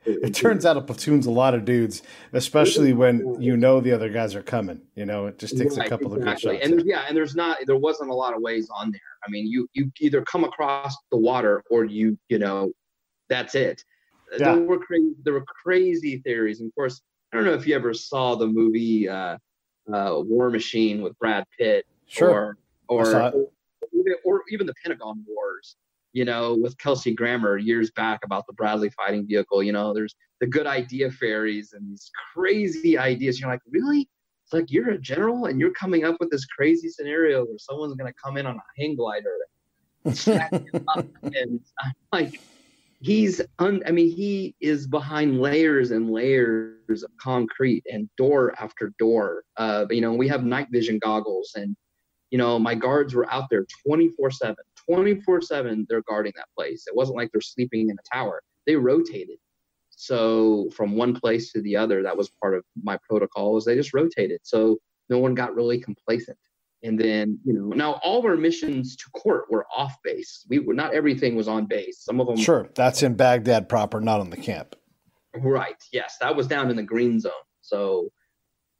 It turns out a platoon's a lot of dudes, especially when the other guys are coming. It just takes a couple of good shots. And there wasn't a lot of ways on there. I mean, you either come across the water or that's it. Yeah. There were crazy theories. And of course, I don't know if you ever saw the movie War Machine with Brad Pitt. Sure. Or even the Pentagon Wars, with Kelsey Grammer years back about the Bradley fighting vehicle. There's the good idea fairies and these crazy ideas. You're like, really? It's like you're a general and you're coming up with this crazy scenario where someone's going to come in on a hang glider and stack him up. And I'm like, he is behind layers and layers of concrete and door after door. We have night vision goggles, and my guards were out there 24/7. 24/7, they're guarding that place. It wasn't like they're sleeping in a tower. They rotated. So from one place to the other, that was part of my protocol, was they just rotated. So no one got really complacent. And then, now all of our missions to court were off base. Not everything was on base. Some of them. Sure. That's in Baghdad proper, not on the camp. Right. Yes. That was down in the green zone. So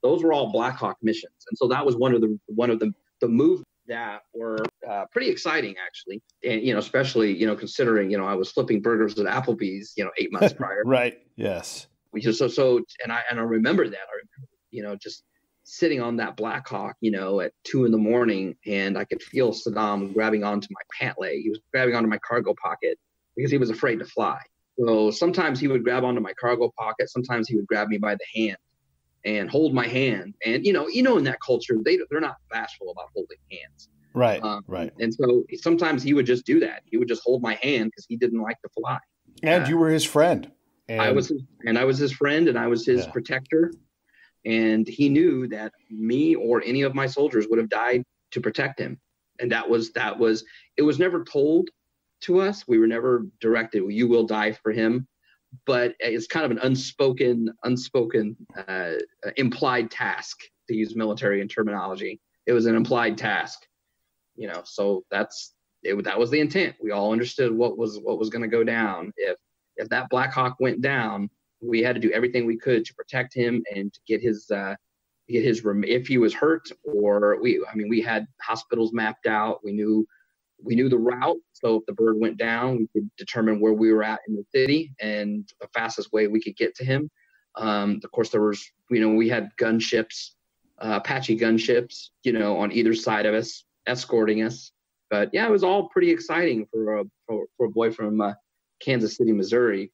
those were all Black Hawk missions. And so that was one of the moves that were pretty exciting, actually. And, especially, considering, I was flipping burgers at Applebee's, 8 months prior. Right. Yes. And I remember that. I remember, just sitting on that Black Hawk, at 2 a.m, and I could feel Saddam grabbing onto my pant leg. He was grabbing onto my cargo pocket because he was afraid to fly. So sometimes he would grab onto my cargo pocket. Sometimes he would grab me by the hand and hold my hand. And, in that culture, they're not bashful about holding hands. Right. Right. And so sometimes he would just do that. He would just hold my hand because he didn't like to fly. And you were his friend. And I was his friend, and I was his protector. And he knew that me or any of my soldiers would have died to protect him. And it was never told to us. We were never directed, well, you will die for him. But it's kind of an unspoken, implied task, to use military terminology. It was an implied task, so that was the intent. We all understood what was going to go down. If that Black Hawk went down, we had to do everything we could to protect him and to get his if he was hurt, or we had hospitals mapped out. We knew the route. So if the bird went down, we could determine where we were at in the city and the fastest way we could get to him. Of course, there was, we had gunships, Apache gunships, on either side of us, escorting us. But yeah, it was all pretty exciting for a boy from Kansas City, Missouri,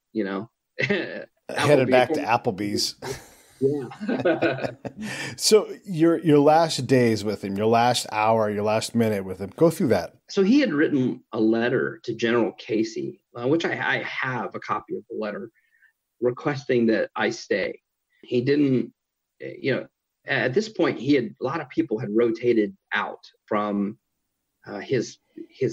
Headed back to Applebee's. Yeah. So your last days with him, your last hour, your last minute with him, go through that. So he had written a letter to General Casey, which I have a copy of the letter, requesting that I stay. He didn't, at this point, a lot of people had rotated out from his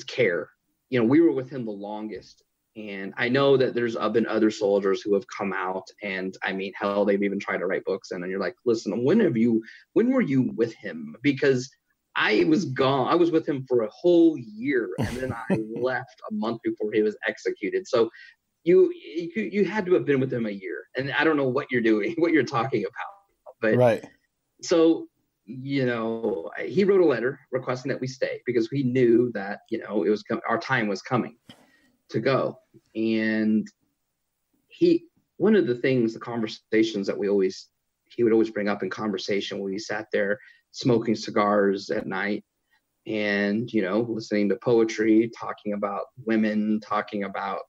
care. We were with him the longest. And I know that there's been other soldiers who have come out, and I mean, hell, they've even tried to write books. And you're like, listen, when were you with him? Because I was gone. I was with him for a whole year, and then I left a month before he was executed. So you had to have been with him a year, and I don't know what you're doing, what you're talking about. But right. So he wrote a letter requesting that we stay because we knew that it was our time was coming to go. And one of the things, the conversations that he would always bring up in conversation when we sat there smoking cigars at night and, listening to poetry, talking about women, talking about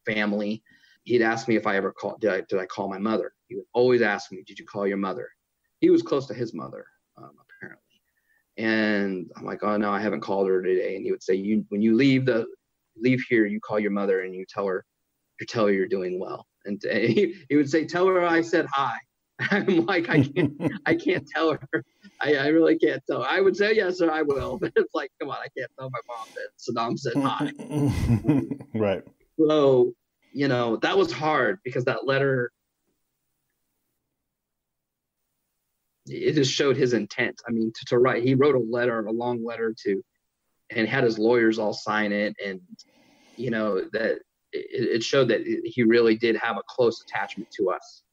family. He'd ask me if I ever did I call my mother? He would always ask me, did you call your mother? He was close to his mother, apparently. And I'm like, oh no, I haven't called her today. And he would say, when you leave here, you call your mother and you tell her you're doing well. And he would say, tell her I said hi. I'm like, I can't tell her. I really can't tell her. I would say, yes, sir, I will. But it's like, come on, I can't tell my mom that Saddam said hi. Right. So, that was hard because that letter, it just showed his intent. I mean, to write, he wrote a long letter and had his lawyers all sign it. And, that it showed that he really did have a close attachment to us.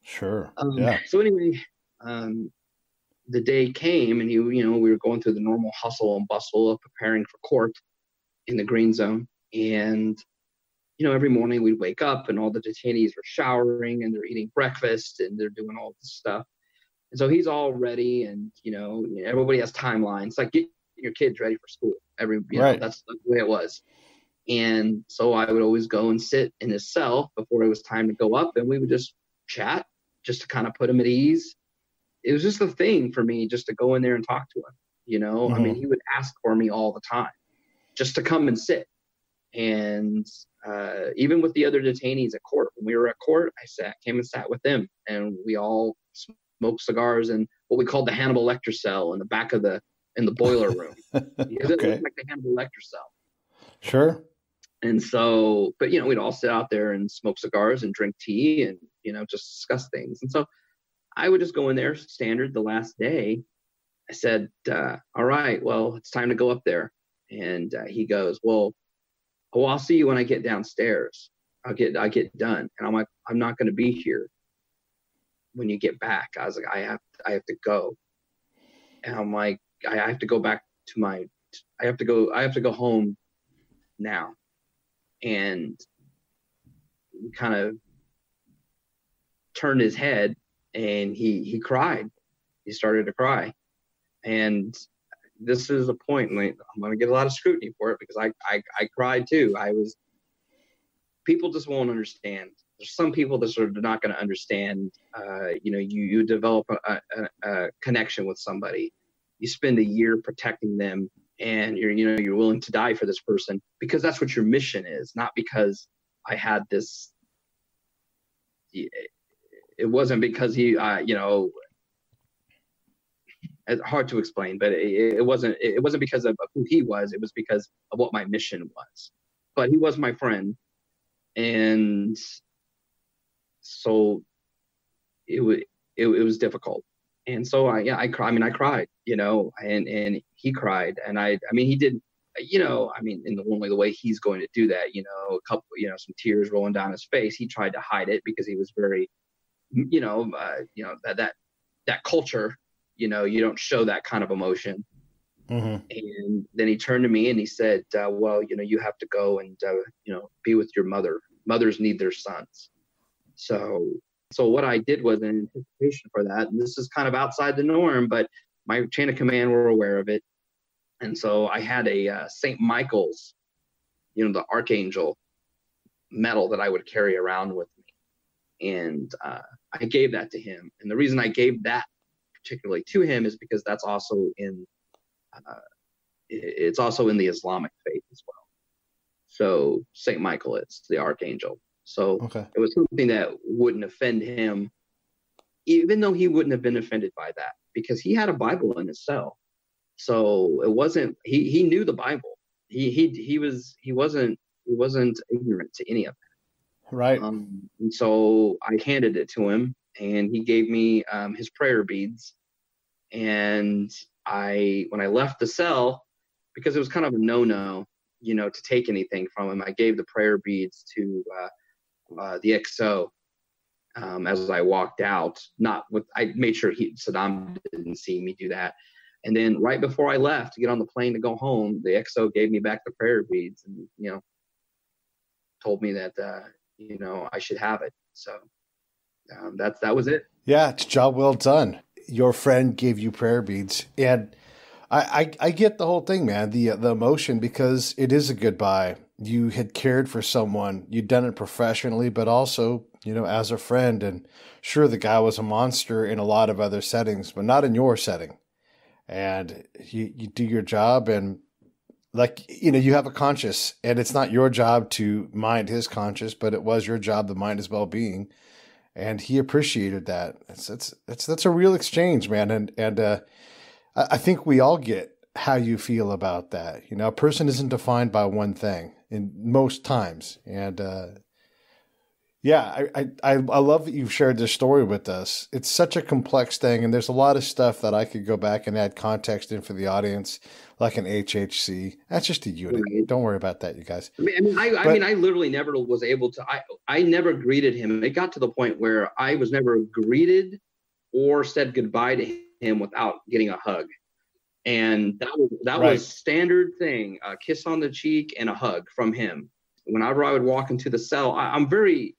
Sure. Yeah. So anyway, the day came and we were going through the normal hustle and bustle of preparing for court in the green zone. And, every morning we'd wake up and all the detainees are showering and they're eating breakfast and they're doing all this stuff. And so he's all ready and, everybody has timelines. Like, get your kids ready for school. Right. That's the way it was. And so I would always go and sit in his cell before it was time to go up, and we would just chat just to kind of put him at ease. It was just a thing for me just to go in there and talk to him. Mm-hmm. I mean, he would ask for me all the time just to come and sit. And even with the other detainees at court, when we were at court, I came and sat with them, and we all smoked cigars in what we called the Hannibal Lecter cell in the back of in the boiler room. Because it looked like the Hannibal Lecter cell. Sure. And so, but we'd all sit out there and smoke cigars and drink tea and, just discuss things. And so I would just go in there standard the last day. I said, all right, well, it's time to go up there. And he goes, well, I'll see you when I get downstairs. I get done. And I'm like, I'm not going to be here when you get back. I was like, I have to go. And I'm like, I have to go back to I have to go home now. And he kind of turned his head and he cried. He started to cry. And this is a point, and I'm going to get a lot of scrutiny for it because I cried too. People just won't understand. There's some people that sort of are not going to understand. You develop a connection with somebody. You spend a year protecting them, and you're willing to die for this person because that's what your mission is, not because I had this. It wasn't because it's hard to explain, but it wasn't because of who he was. It was because of what my mission was. But he was my friend, and so it was difficult. And so I cried, and he cried, and I mean, he did, in the way he's going to do that, a couple, some tears rolling down his face. He tried to hide it because he was very, that culture, you don't show that kind of emotion. Mm-hmm. And then he turned to me and he said, well, you have to go and, be with your mother. Mothers need their sons. So what I did was in anticipation for that, and this is kind of outside the norm, but my chain of command were aware of it. And so I had a St. Michael's, the Archangel medal that I would carry around with me. And I gave that to him. And the reason I gave that particularly to him is because that's also it's also in the Islamic faith as well. So Saint Michael is the archangel. So It was something that wouldn't offend him, even though he wouldn't have been offended by that, because he had a Bible in his cell. So it wasn't, he knew the Bible. He wasn't ignorant to any of that. Right. And so I handed it to him, and he gave me his prayer beads. And when I left the cell, because it was kind of a no-no, to take anything from him, I gave the prayer beads to the XO as I walked out. I made sure Saddam didn't see me do that. And then right before I left to get on the plane to go home, the XO gave me back the prayer beads and, told me that, I should have it. So that was it. Yeah, it's a job well done. Your friend gave you prayer beads. And I get the whole thing, man, the emotion, because it is a goodbye. You had cared for someone. You'd done it professionally, but also, as a friend. And sure, the guy was a monster in a lot of other settings, but not in your setting. And you do your job, and you have a conscience, and it's not your job to mind his conscience, but it was your job to mind his well-being. And he appreciated that. That's a real exchange, man. And I think we all get how you feel about that. A person isn't defined by one thing in most times. And I love that you've shared this story with us. It's such a complex thing, and there's a lot of stuff that I could go back and add context in for the audience, like an HHC. That's just a unit. Right. Don't worry about that, you guys. I literally never was able to. I never greeted him. It got to the point where I was never greeted or said goodbye to him without getting a hug, and that was standard thing: a kiss on the cheek and a hug from him. Whenever I would walk into the cell, I'm very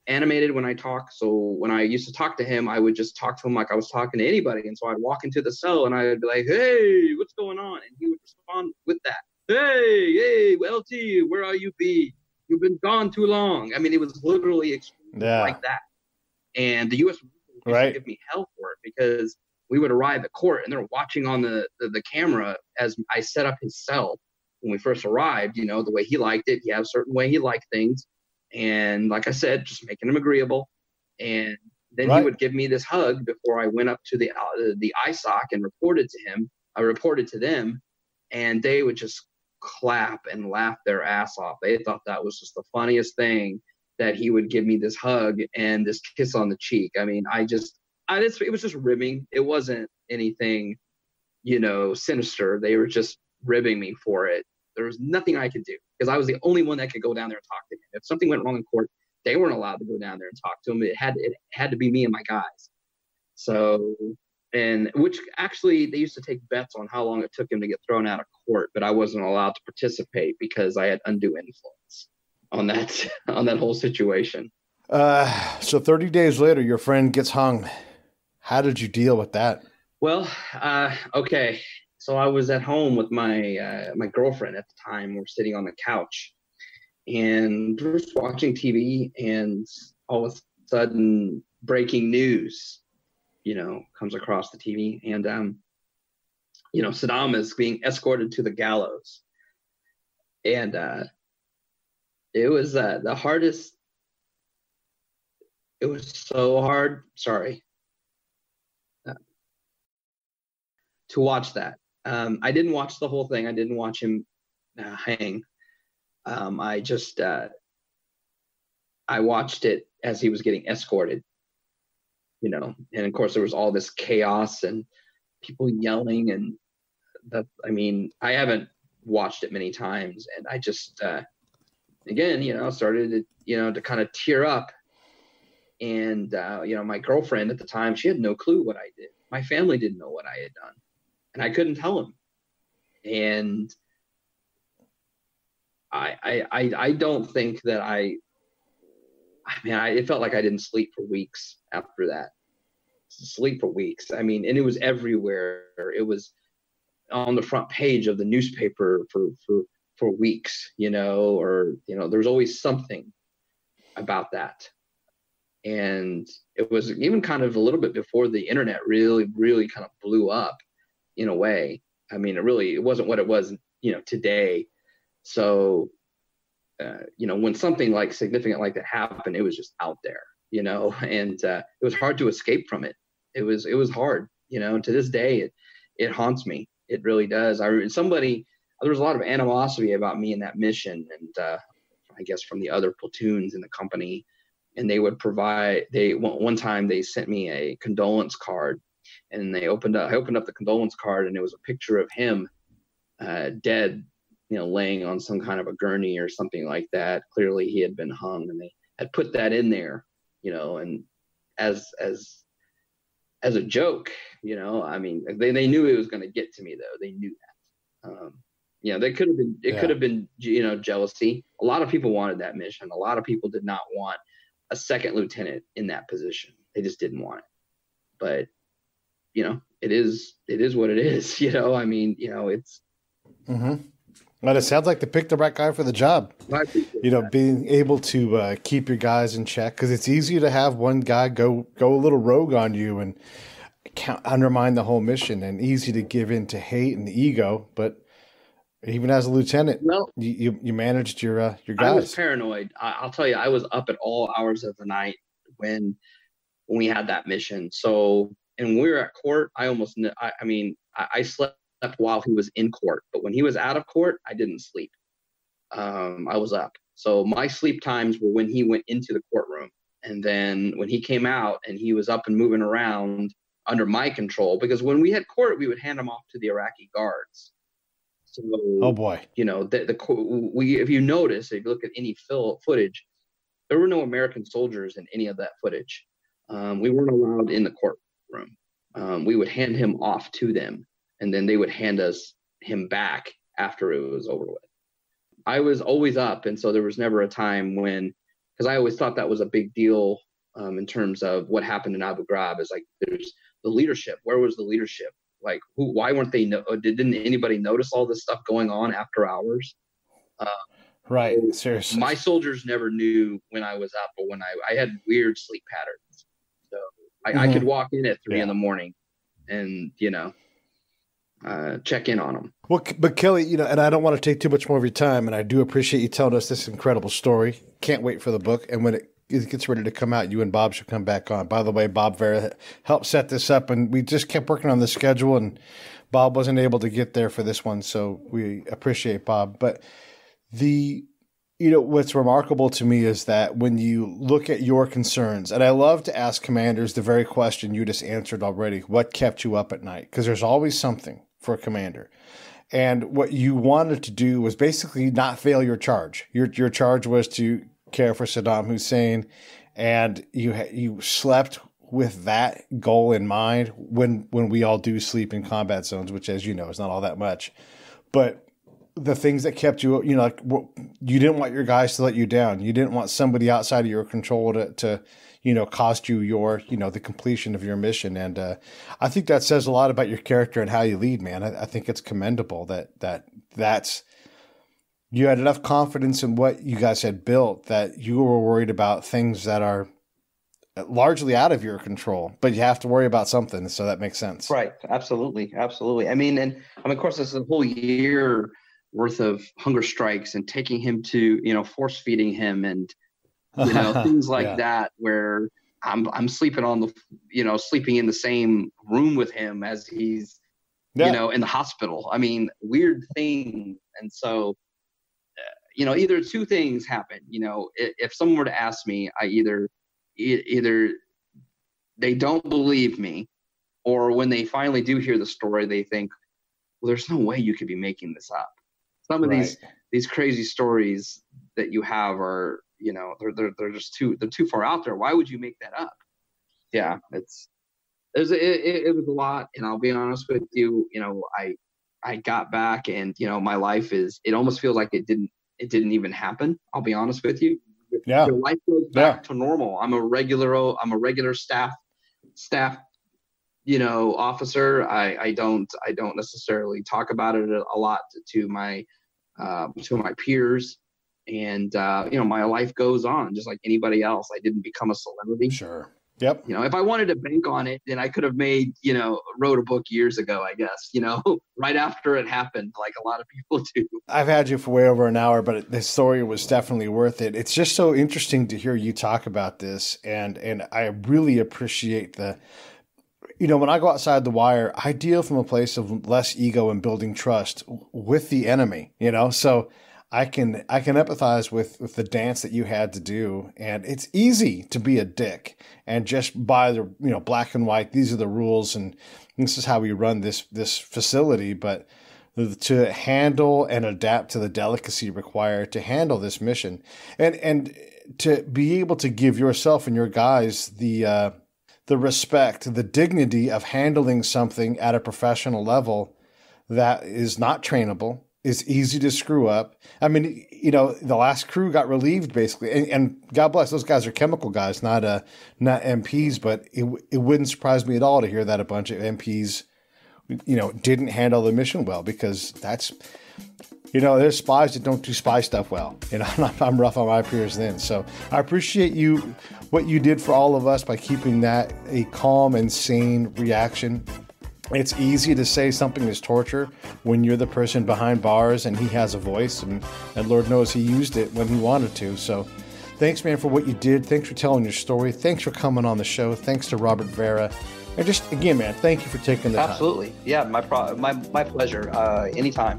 animated when I talk. So when I used to talk to him, I would just talk to him like I was talking to anybody. And so I'd walk into the cell and I'd be like, "Hey, what's going on?" And he would respond with that. Hey, LT, where are you be? You've been gone too long. I mean, it was literally like that. And the U.S. used to give me hell for it, because we would arrive at court and they're watching on the camera as I set up his cell when we first arrived, the way he liked it. He had a certain way he liked things. And like I said, just making him agreeable. And then he would give me this hug before I went up to the ISOC and reported to him. I reported to them, and they would just clap and laugh their ass off. They thought that was just the funniest thing, that he would give me this hug and this kiss on the cheek. I mean, it was just ribbing. It wasn't anything, sinister. They were just ribbing me for it. There was nothing I could do, because I was the only one that could go down there and talk to him. If something went wrong in court, they weren't allowed to go down there and talk to him. It had to be me and my guys. So, and which actually they used to take bets on how long it took him to get thrown out of court, but I wasn't allowed to participate because I had undue influence on that whole situation. So 30 days later, your friend gets hung. How did you deal with that? Well, okay. So I was at home with my girlfriend at the time. We're sitting on the couch, and we're just watching TV, and all of a sudden, breaking news, comes across the TV, and Saddam is being escorted to the gallows, and it was the hardest. It was so hard. Sorry. To watch that. I didn't watch the whole thing. I didn't watch him hang. I just I watched it as he was getting escorted, and of course there was all this chaos and people yelling, and I haven't watched it many times, and I just again, started to kind of tear up, and my girlfriend at the time, she had no clue what I did. My family didn't know what I had done. And I couldn't tell him. And I don't think that it felt like I didn't sleep for weeks after that. Sleep for weeks. And it was everywhere. It was on the front page of the newspaper for weeks, or there was always something about that. And it was even kind of a little bit before the internet really, really kind of blew up in a way. I mean, it wasn't what it was, today. So, when something like significant like that happened, it was just out there, and it was hard to escape from it. It was hard, to this day, it haunts me. It really does. There was a lot of animosity about me in that mission. And I guess from the other platoons in the company, and they would one time they sent me a condolence card, and I opened up the condolence card, and it was a picture of him dead, laying on some kind of a gurney or something like that. Clearly he had been hung, and they had put that in there, and as a joke, I mean, they knew it was going to get to me, though. They knew that. They could have been, could have been, jealousy. A lot of people wanted that mission. A lot of people did not want a second lieutenant in that position. They just didn't want it. But, it is what it is, I mean, it's. Mm-hmm. Well, it sounds like they picked the right guy for the job. Being able to keep your guys in check, because it's easy to have one guy go a little rogue on you and undermine the whole mission, and easy to give in to hate and ego. But even as a lieutenant, you managed your guys. I was paranoid. I'll tell you, I was up at all hours of the night when we had that mission. So, and when we were at court, I slept while he was in court, but when he was out of court, I didn't sleep. I was up. So my sleep times were when he went into the courtroom, and then when he came out and he was up and moving around under my control, because when we had court, we would hand him off to the Iraqi guards. So, oh boy, if you notice, if you look at any footage, there were no American soldiers in any of that footage. We weren't allowed in the courtroom. We would hand him off to them, and then they would hand him back after it was over with. I was always up, and so there was never a time because I always thought that was a big deal in terms of what happened in Abu Ghraib. Is like, there's the leadership. Where was the leadership? Like, why weren't they? Didn't anybody notice all this stuff going on after hours? Right. Seriously, my soldiers never knew when I was up, or when I had weird sleep patterns. So I could walk in at 3 a.m. and check in on them. Well, but Kelly, and I don't want to take too much more of your time, and I do appreciate you telling us this incredible story. Can't wait for the book, and when it gets ready to come out, you and Bob should come back on. By the way, Bob Vera helped set this up, and we just kept working on the schedule, and Bob wasn't able to get there for this one, so we appreciate Bob. But what's remarkable to me is that when you look at your concerns, and I love to ask commanders the very question you just answered already, what kept you up at night? Because there's always something for a commander. And what you wanted to do was basically not fail your charge. Your charge was to care for Saddam Hussein, and you slept with that goal in mind when we all do sleep in combat zones, which, as you know, is not all that much. But the things that kept you, you didn't want your guys to let you down. You didn't want somebody outside of your control to cost you the completion of your mission. And I think that says a lot about your character and how you lead, man. I think it's commendable that's you had enough confidence in what you guys had built that you were worried about things that are largely out of your control, but you have to worry about something. So that makes sense. Right. Absolutely. Absolutely. I mean, of course, this is a whole year worth of hunger strikes and taking him to, force feeding him and, things like that, where I'm sleeping on sleeping in the same room with him as he's, in the hospital. I mean, weird thing. And so, either two things happen. If someone were to ask me, either they don't believe me, or when they finally do hear the story, they think, well, there's no way you could be making this up. Some of these crazy stories that you have are, they're just too far out there. Why would you make that up? Yeah, it was a lot. And I'll be honest with you, I got back, and, my life it almost feels like it didn't even happen. I'll be honest with you. Yeah. Your life goes back to normal. I'm a regular staff, officer. I don't necessarily talk about it a lot to my peers. And, my life goes on just like anybody else. I didn't become a celebrity. Sure. Yep. If I wanted to bank on it, then I could have wrote a book years ago, I guess, right after it happened, like a lot of people do. I've had you for way over an hour, but the story was definitely worth it. It's just so interesting to hear you talk about this. And I really appreciate when I go outside the wire, I deal from a place of less ego and building trust with the enemy, so I can empathize with the dance that you had to do. And it's easy to be a dick and just by the, black and white, these are the rules and this is how we run this facility. But to handle and adapt to the delicacy required to handle this mission and to be able to give yourself and your guys the respect, the dignity of handling something at a professional level that is not trainable, is easy to screw up. I mean, the last crew got relieved basically, and God bless, those guys are chemical guys, not MPs, but it wouldn't surprise me at all to hear that a bunch of MPs, didn't handle the mission well, because that's, there's spies that don't do spy stuff well. I'm rough on my peers then. So I appreciate what you did for all of us by keeping that a calm and sane reaction. It's easy to say something is torture when you're the person behind bars and he has a voice, and Lord knows he used it when he wanted to. So thanks, man, for what you did. Thanks for telling your story. Thanks for coming on the show. Thanks to Robert Vera. And just, again, man, thank you for taking the time. Absolutely. Yeah, my pleasure. Anytime.